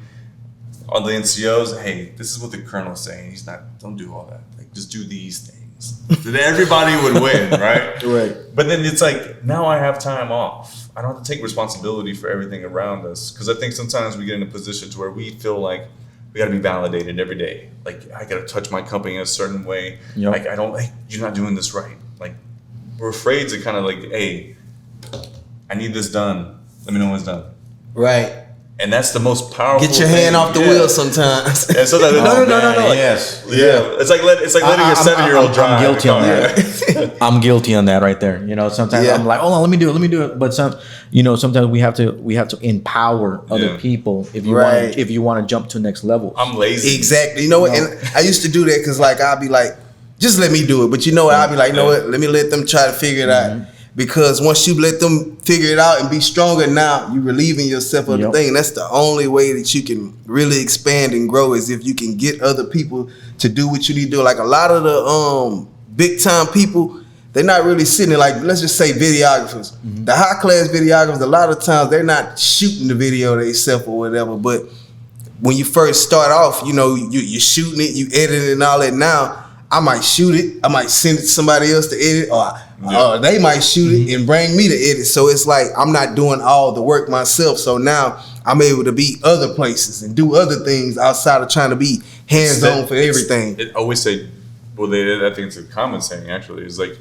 On the NCOs, hey, this is what the colonel's saying. He's not. Don't do all that. Like, just do these things. then everybody would win, right? Right. But then it's like, now I have time off. I don't have to take responsibility for everything around us. Because I think sometimes we get in a position to where we feel like we got to be validated every day. Like, I got to touch my company in a certain way. Yep. Like, you're not doing this right. Like, we're afraid to kind of like, hey, I need this done. Let me know when it's done. Right. And that's the most powerful. Get your hand off the wheel sometimes. And so that, no. Like, yes. Yeah. It's like letting a 7-year-old drive. I'm guilty on that. I'm guilty on that right there. You know, sometimes I'm like, hold on, let me do it. But sometimes we have to empower other people if you want to jump to the next level. I'm lazy. Exactly. You know what? And I used to do that because like I'll be like, just let me do it. But you know what? I'll be like, you know what? Let me let them try to figure it out. Because once you let them figure it out and be stronger, now you're relieving yourself of the thing. That's the only way that you can really expand and grow is if you can get other people to do what you need to do. Like a lot of the big time people, they're not really sitting there, like, let's just say videographers. The high class videographers, a lot of times they're not shooting the video themselves or whatever. But when you first start off, you know, you're shooting it, you edit it and all that. Now, I might shoot it, I might send it to somebody else to edit, or they might shoot it and bring me to edit. So it's like I'm not doing all the work myself. So now I'm able to be other places and do other things outside of trying to be hands-on for everything. It always say, I think it's a common saying actually, is like,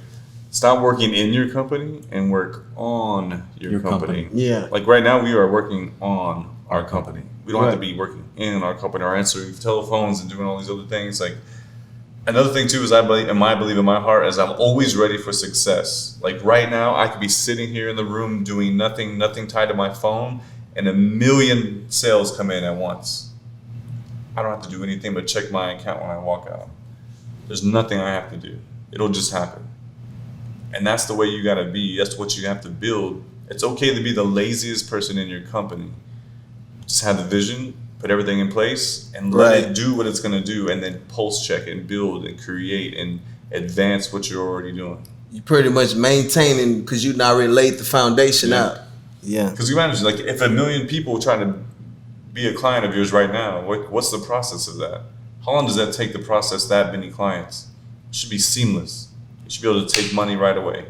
stop working in your company and work on your company. Yeah. Like right now we are working on our company. We don't have to be working in our company or answering telephones and doing all these other things. Like, another thing too is I believe in my heart is I'm always ready for success. Like right now, I could be sitting here in the room doing nothing tied to my phone, and 1 million sales come in at once. I don't have to do anything but check my account when I walk out. There's nothing I have to do. It'll just happen. And that's the way you gotta be. That's what you have to build. It's okay to be the laziest person in your company. Just have the vision, put everything in place, and let it do what it's going to do, and then pulse check and build and create and advance what you're already doing. You pretty much maintaining because you not really laid the foundation out. Yeah. Because you imagine, like, if 1 million people try to be a client of yours right now, what's the process of that? How long does that take to process that many clients? It should be seamless. You should be able to take money right away.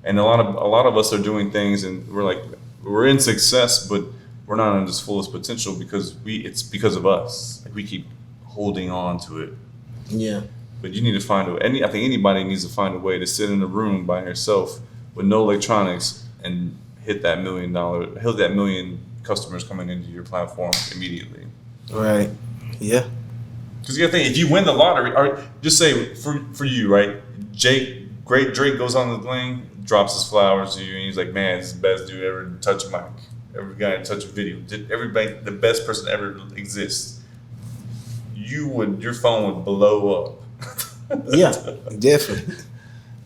And a lot of us are doing things, and we're in success, but we're not in its fullest potential because it's because of us. Like, we keep holding on to it. Yeah. But you need to find I think anybody needs to find a way to sit in a room by yourself with no electronics and hit that $1 million customers coming into your platform immediately. Right. Yeah. Because you gotta think, if you win the lottery, or just say for you, right? Drake goes on the thing, drops his flowers to you, and he's like, man, this is the best dude ever to touch a mic. Every guy to touch a video. Everybody, the best person ever exists. Your phone would blow up. Yeah, definitely.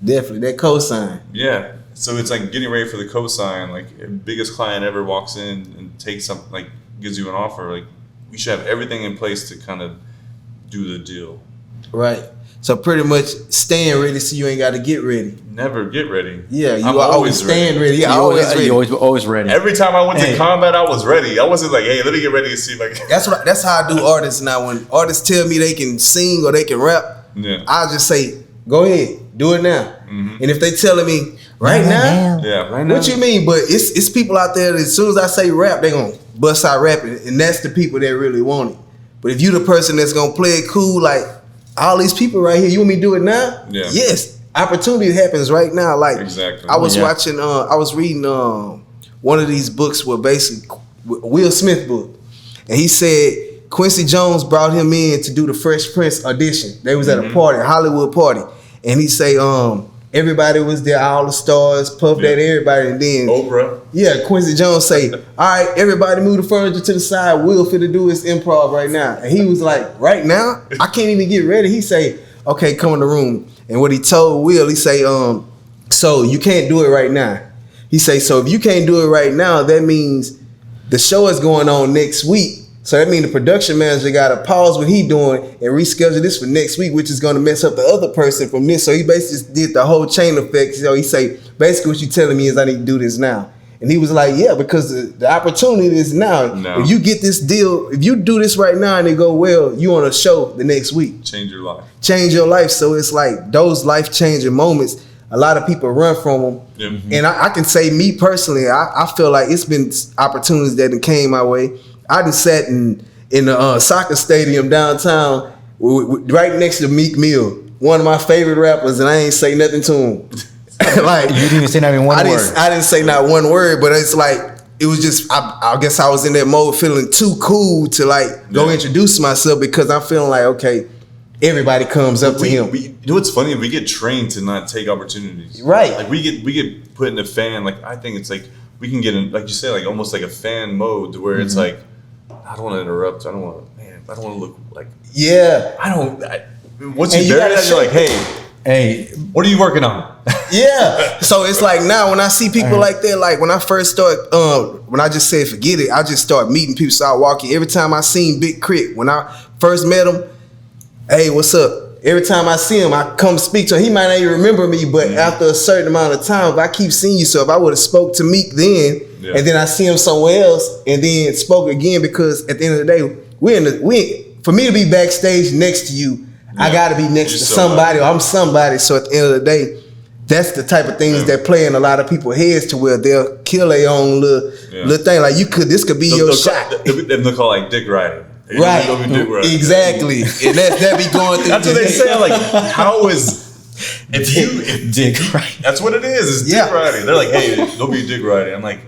Definitely. That cosign. Yeah. So it's like getting ready for the cosign. Like, if biggest client ever walks in and takes something, like, gives you an offer, like, we should have everything in place to kind of do the deal. Right. So pretty much staying ready so you ain't got to get ready. Never get ready. Yeah, you are always staying ready. Yeah, always ready. Every time I went to combat, I was ready. I wasn't like, hey, let me get ready to see if I can. That's how I do artists now. When artists tell me they can sing or they can rap, I just say, go ahead, do it now. Mm-hmm. And if they telling me right now, what you mean? But it's people out there that as soon as I say rap, they gonna bust out rapping, and that's the people that really want it. But if you the person that's gonna play it cool, like all these people right here, you want me to do it now? Yeah. Yes. Opportunity happens right now. Like, exactly. I was watching, I was reading one of these books with basically Will Smith book, and he said Quincy Jones brought him in to do the Fresh Prince audition. They was at a party, a Hollywood party, and he say everybody was there, all the stars, Puff Daddy, everybody, and then Oprah. Yeah, Quincy Jones say, all right, everybody move the furniture to the side. Will finna do his improv right now, and he was like, right now, I can't even get ready. He say, okay, come in the room. And what he told Will, he say, so you can't do it right now. He say, so if you can't do it right now, that means the show is going on next week. So that means the production manager got to pause what he doing and reschedule this for next week, which is going to mess up the other person from this. So he basically did the whole chain effect. So he say, basically what you telling me is I need to do this now. And he was like, yeah, because the opportunity is now. No. If you get this deal, if you do this right now and it go well, you on a show the next week. Change your life. Change your life. So it's like those life-changing moments, a lot of people run from them. Yep. And I can say me personally, I feel like it's been opportunities that came my way. I done sat in the soccer stadium downtown right next to Meek Mill, one of my favorite rappers, and I ain't say nothing to him. Like, You didn't even say not even one word. I didn't say not one word, but it's like, it was just, I guess I was in that mode feeling too cool to like go introduce myself, because I'm feeling like, okay, everybody comes up to him. You know what's funny? We get trained to not take opportunities. Right. Like we get put in a fan. Like I think it's like we can get in, like you said, like almost like a fan mode to where it's like, I don't want to interrupt. I don't want to look like. Yeah. Once you bury that, you're like, Hey, what are you working on? Yeah. So it's like now when I see people like that, like when I first start, when I just said forget it, I just start meeting people, start walking. Every time I seen Big Crit, when I first met him, hey, what's up? Every time I see him, I come speak to him. He might not even remember me, but after a certain amount of time, if I keep seeing you, so if I would have spoke to Meek then, and then I see him somewhere else, and then spoke again, because at the end of the day, for me to be backstage next to you, I gotta be next to somebody, or I'm somebody. So at the end of the day, that's the type of things that play in a lot of people's heads, to where they'll kill their own little thing. Like this could be your shot. They'll call like dick riding. Right. Exactly. And that be going through. That's what they say. Like, how is if dick riding? That's what it is. It's dick riding. They're like, hey, don't be dick riding. I'm like,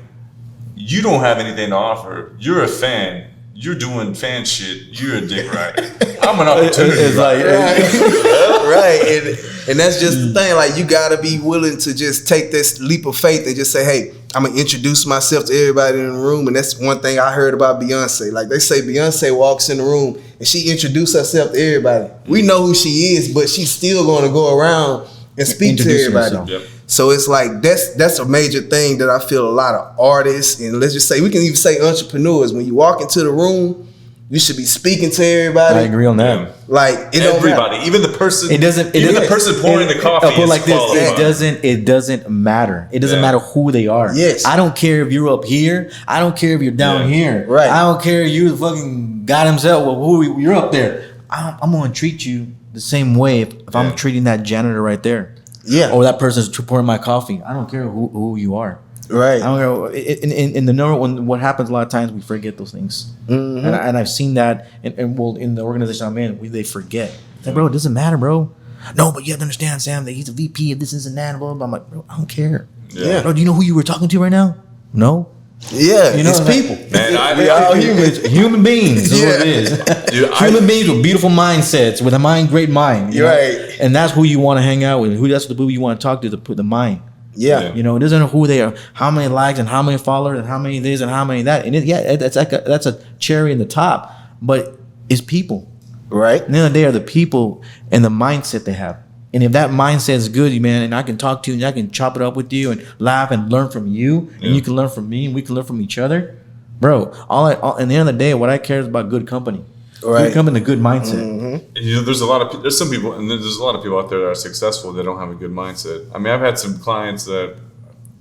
you don't have anything to offer. You're a fan. You're doing fan shit. You're a dick rider. I'm an opportunity. It's like, right. And that's just the thing. Like, you gotta be willing to just take this leap of faith and just say, hey, I'm gonna introduce myself to everybody in the room. And that's one thing I heard about Beyonce. Like, they say Beyonce walks in the room and she introduced herself to everybody. We know who she is, but she's still gonna go around and speak to everybody. Yep. So it's like that's a major thing that I feel a lot of artists, and let's just say, we can even say entrepreneurs, when you walk into the room, you should be speaking to everybody. I agree on that. Like, everybody, even the person. It doesn't. Even the person pouring the coffee. Put like this. Qualified. It doesn't matter. It doesn't matter who they are. Yes. I don't care if you're up here. I don't care if you're down here. Right. I don't care if you're the fucking God himself. Well, who you're up there. I'm gonna treat you the same way if I'm treating that janitor right there. Yeah. Or that person's pouring my coffee. I don't care who you are. Right. I don't care. In the number one, what happens a lot of times, we forget those things. Mm-hmm. And I've seen that. And well, in the organization I'm in, they forget. It's like, bro, it doesn't matter, bro. No, but you have to understand, Sam, that he's a VP of this and that. Blah, blah, blah. I'm like, bro, I don't care. Yeah. Bro, do you know who you were talking to right now? No. Yeah, You know, it's people. Man, we all humans. Human beings is what it is. Dude, Human beings with beautiful mindsets, with a great mind. You know? Right. And that's who you want to hang out with. That's the people you want to talk to the mind. Yeah. You know, it doesn't know who they are, how many likes and how many followers and how many this and how many that. And that's a cherry in the top. But it's people. Right. At the end of the day, are the people and the mindset they have. And if that mindset is good, man, and I can talk to you and I can chop it up with you and laugh and learn from you, and you can learn from me and we can learn from each other, bro. At the end of the day, what I care is about good company. Right. Good company, good mindset. Mm-hmm. You know, there's a lot of people out there that are successful that don't have a good mindset. I mean, I've had some clients that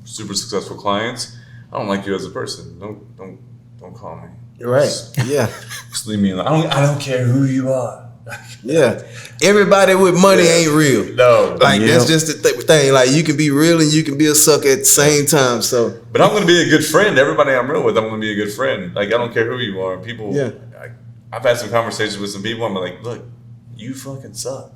super successful clients. I don't like you as a person. Don't call me. Right. Just leave me alone. I don't care who you are. Yeah. Everybody with money ain't real. No. Like, that's just the thing. Like, you can be real and you can be a sucker at the same time. So, But I'm going to be a good friend. Everybody I'm real with, I'm going to be a good friend. Like, I don't care who you are. People. Yeah. I've had some conversations with some people. I'm like, look, you fucking suck.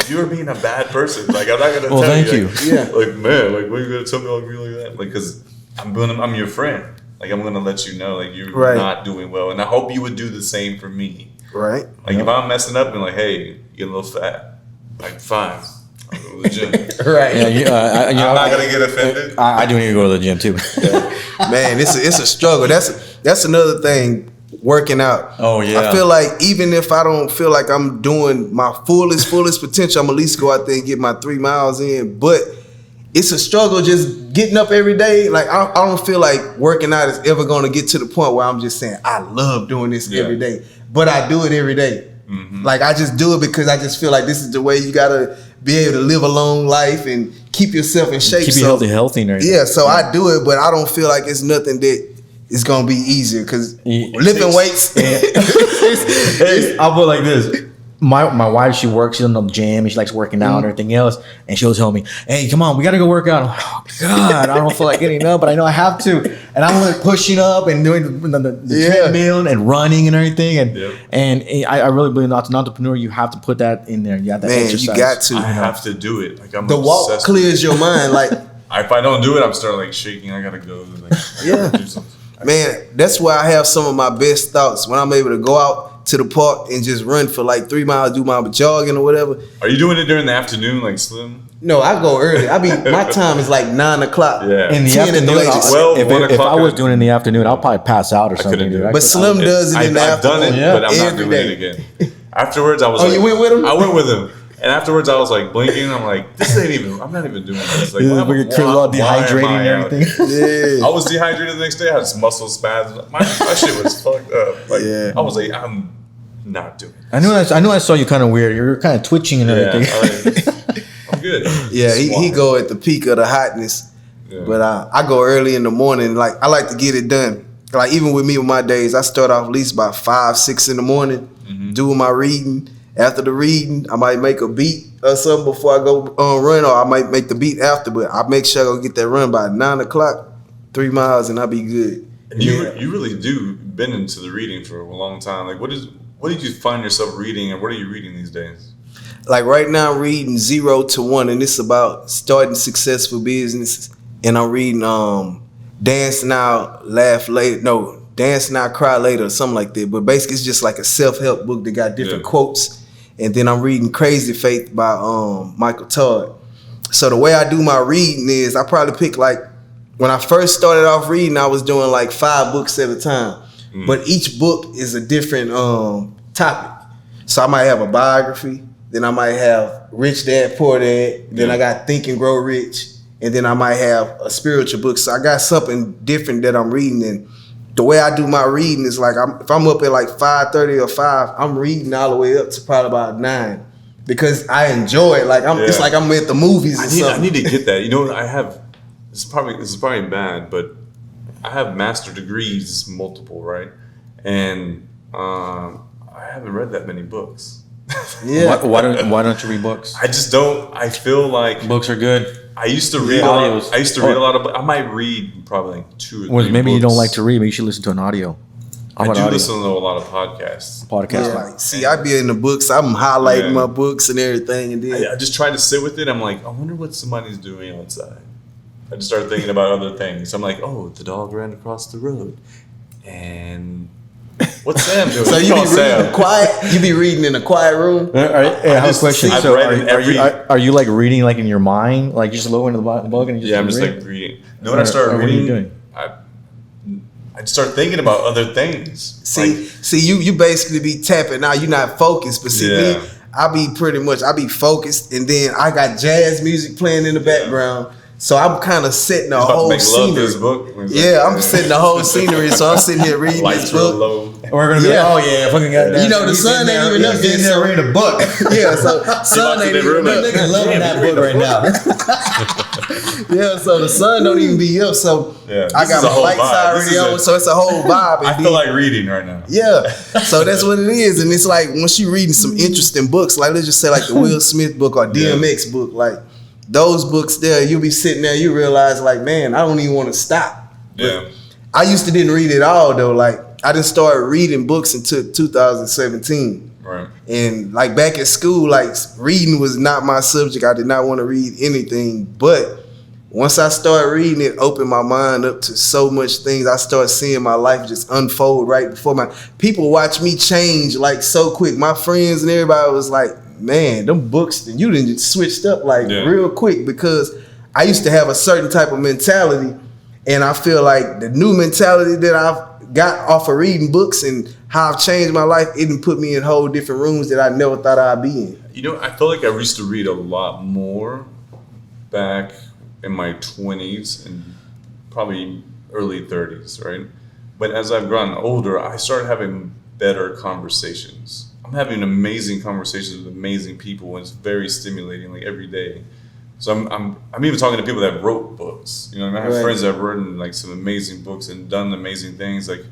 You're being a bad person. Like, I'm not going to tell thank you. you. Like, man, like, what are you going to tell me like me like that? Like, because I'm your friend. Like, I'm going to let you know, like, you're not doing well. And I hope you would do the same for me. right. Like, if I'm messing up and like, hey, you get a little fat, like, fine. I'll go to the gym. Right. Yeah, I'm not going to get offended. I do need to go to the gym too. Man, it's a struggle. That's another thing, working out. Oh, yeah. I feel like even if I don't feel like I'm doing my fullest potential, I'm at least go out there and get my 3 miles in. But it's a struggle just getting up every day. Like, I don't feel like working out is ever going to get to the point where I'm just saying, I love doing this every day. But I do it every day. Mm-hmm. Like, I just do it because I just feel like this is the way you got to be able to live a long life and keep yourself in shape. Keep you healthy and everything. Yeah, so I do it, but I don't feel like it's nothing that is gonna be easier because lifting weights. Hey, I'll put it like this. My wife, she works in the gym and she likes working out and everything else. And she'll tell me, hey, come on, we got to go work out. I'm like, oh, God, I don't feel like getting up, but I know I have to. And I'm like pushing up and doing the treadmill and running and everything. And I really believe as an entrepreneur, you have to put that in there. You have to exercise. You got to. I have to do it. Like I'm the walk clears your mind. Like if I don't do it, I'm starting like shaking. I gotta go. Like, do something. Man, that's why I have some of my best thoughts when I'm able to go out to the park and just run for like 3 miles, do my jogging or whatever. Are you doing it during the afternoon, like Slim? No, I go early. my time is like 9 o'clock. Yeah. In the afternoon, if I was doing it in the afternoon, I'll probably pass out or something. Couldn't do it. But Slim does it in the afternoon. I've done it, but I'm not doing it again. Afterwards, I was like, you went with him? I went with him. And afterwards, I was like blinking. I'm like, this ain't even. I'm not even doing this. Like, Kris all dehydrating and everything. Yeah. I was dehydrated the next day. I had muscle spasms. My shit was fucked up. Like, I was like, I'm not doing it. I knew I saw you kind of weird. You were kind of twitching and everything. I'm good. Yeah, he go at the peak of the hotness. Yeah. But I go early in the morning. Like I like to get it done. Like even with me with my days, I start off at least by 5, 6 in the morning, doing my reading. After the reading, I might make a beat or something before I go run, or I might make the beat after. But I make sure I go get that run by 9 o'clock, 3 miles, and I'll be good. And you really do been into the reading for a long time. Like what did you find yourself reading, and what are you reading these days? Like right now, I'm reading 0 to 1, and it's about starting successful business. And I'm reading Dance Now, Laugh Later. No, Dance Now, Cry Later, or something like that. But basically, it's just like a self-help book that got different quotes. And then I'm reading Crazy Faith by Michael Todd. So the way I do my reading is I probably pick like, when I first started off reading, I was doing like 5 books at a time. But each book is a different topic. So I might have a biography, then I might have Rich Dad, Poor Dad, then I got Think and Grow Rich, and then I might have a spiritual book. So I got something different that I'm reading. And the way I do my reading is like, if I'm up at like 5:30 or 5, I'm reading all the way up to probably about 9 because I enjoy it. Like it's like I'm at the movies or something. I need to get that. You know what I have? This is probably bad, but I have master degrees, multiple, right? And I haven't read that many books. Yeah. Why don't you read books? I just don't. I feel like books are good. I used to read audios. I used to read a lot of. I might read probably like 2 or 3 maybe books. you don't like to read. Maybe you should listen to an audio. I do listen to a lot of podcasts. Yeah. See, I be in the books. I'm highlighting my books and everything, and then I just try to sit with it. I'm like, I wonder what somebody's doing outside. I just start thinking about other things. I'm like, oh, the dog ran across the road, and what's Sam doing? So you be reading quiet? You be reading in a quiet room? I have a question. So are you like reading like in your mind? Like you just look into the book and you just I'm just like reading. No, when I start reading, what are you doing? I start thinking about other things. See, you basically be tapping out. You're not focused, but see me, I be focused, and then I got jazz music playing in the background. So I'm kind of setting the whole scenery. I'm setting the whole scenery. So I'm sitting here reading this book. We're gonna be like, fucking goddamn. You know, the sun ain't even up there. So reading a book. So sun ain't even up. Nigga loving that book right now. So the sun don't even be up. So I got my lights already on. So it's a whole vibe. I feel like reading right now. Yeah. So that's what it is. And it's like once you reading some interesting books, like let's just say like the Will Smith book or DMX book, like those books there, you'll be sitting there, you realize like, man, I don't even want to stop. But I used to didn't read it all though. Like I didn't start reading books until 2017. Right. And like back at school, like reading was not my subject. I did not want to read anything. But once I started reading, it opened my mind up to so much things. I started seeing my life just unfold right before my people watch me change like so quick. My friends and everybody was like, man, them books, you done just switched up like real quick, because I used to have a certain type of mentality, and I feel like the new mentality that I've got off of reading books and how I've changed my life, it done put me in whole different rooms that I never thought I'd be in. You know, I feel like I used to read a lot more back in my 20s and probably early 30s, right? But as I've gotten older, I started having better conversations. I'm having amazing conversations with amazing people, and it's very stimulating, like every day. So I'm even talking to people that wrote books. You know, I have friends that have written like some amazing books and done amazing things. Like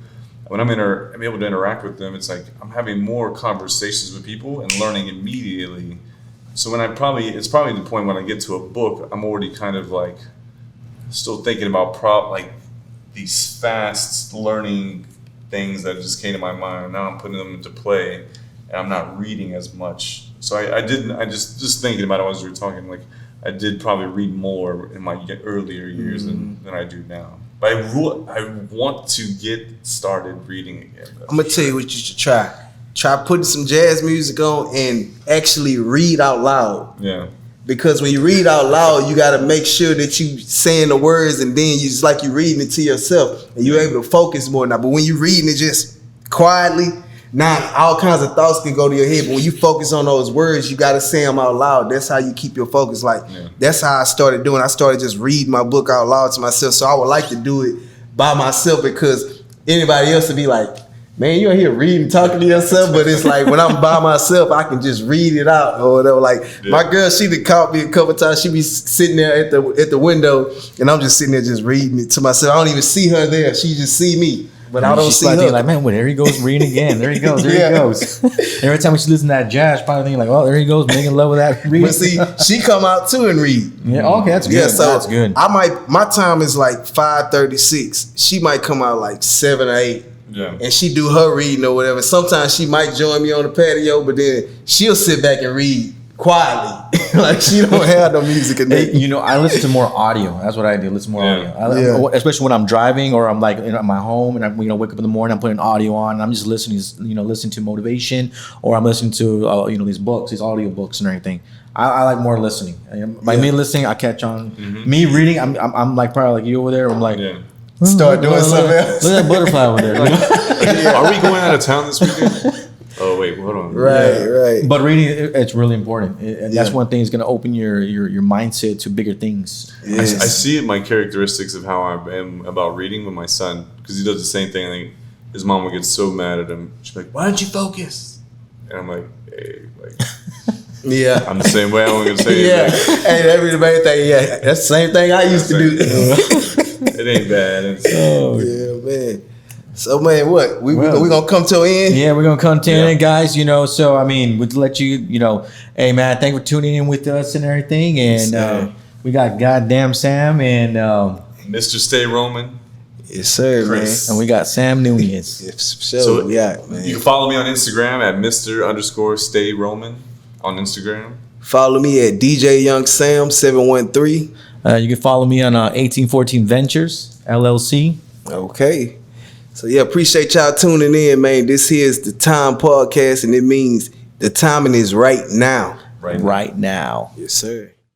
when I'm able to interact with them, it's like I'm having more conversations with people and learning immediately. So when it's probably the point when I get to a book, I'm already kind of like still thinking about like these fast learning things that just came to my mind. Now I'm putting them into play, and I'm not reading as much. So I just thinking about it as we were talking, like I did probably read more in my earlier years than I do now. But I want to get started reading again. I'm gonna tell you what you should try. Try putting some jazz music on and actually read out loud. Yeah. Because when you read out loud, you got to make sure that you saying the words, and then you just like you reading it to yourself, and you're able to focus more now. But when you reading it just quietly, now all kinds of thoughts can go to your head. But when you focus on those words, you got to say them out loud. That's how you keep your focus. Like that's how I started doing. I started just reading my book out loud to myself. So I would like to do it by myself, because anybody else would be like, man, you're here reading, talking to yourself, but it's like when I'm by myself, I can just read it out or whatever. Like my girl, she done caught me a couple times. She be sitting there at the window, and I'm just sitting there just reading it to myself. I don't even see her there. She just see me, but I don't see her. Like, man, well, there he goes reading again. There he goes. There he goes. Every time she listens to that jazz, she's probably thinking like, oh, there he goes, making love with that reading. But see, she come out too and read. Yeah, okay, that's good. Yeah, so that's good. My time is like 5:36. She might come out like 7 or 8. Yeah. And she do her reading or whatever. Sometimes she might join me on the patio, but then she'll sit back and read quietly. Like she don't have no music in there. You know, I listen to more audio. That's what I do. Listen to more audio. Especially when I'm driving or I'm like at my home and I wake up in the morning, I'm putting audio on and I'm just listening to motivation, or I'm listening to these books, these audio books and everything. I like more listening. By me listening, I catch on. Me reading, I'm like probably like you over there. I'm like. Yeah. Start doing something else. Look at that butterfly over there. Are we going out of town this weekend? Oh wait, hold on. Right. But reading, it's really important, and that's one thing is going to open your mindset to bigger things. Yes. I see my characteristics of how I am about reading with my son, because he does the same thing. I think his mom would get so mad at him. She's like, "Why don't you focus?" And I'm like, "Hey, like." Yeah, I'm the same way. I'm gonna say yeah. it. Like, hey, everybody think that's the same thing I used to do. It ain't bad. Yeah, man. So, man, what? We gonna come to an end? Yeah, we're gonna come to an end, guys. So I mean, we'd let you, hey man, thank you for tuning in with us and everything. And we got goddamn Sam and Mr. Stay Roman. Yes, sir, Kris. Man. And we got Sam Nunez. So man. You can follow me on Instagram at Mr._Stay Roman on Instagram. Follow me at DJ Young Samm 713. You can follow me on 1814 Ventures LLC. Okay. So yeah, appreciate y'all tuning in, man. This here is the Time Podcast, and it means the timing is right now. Right now. Yes, sir.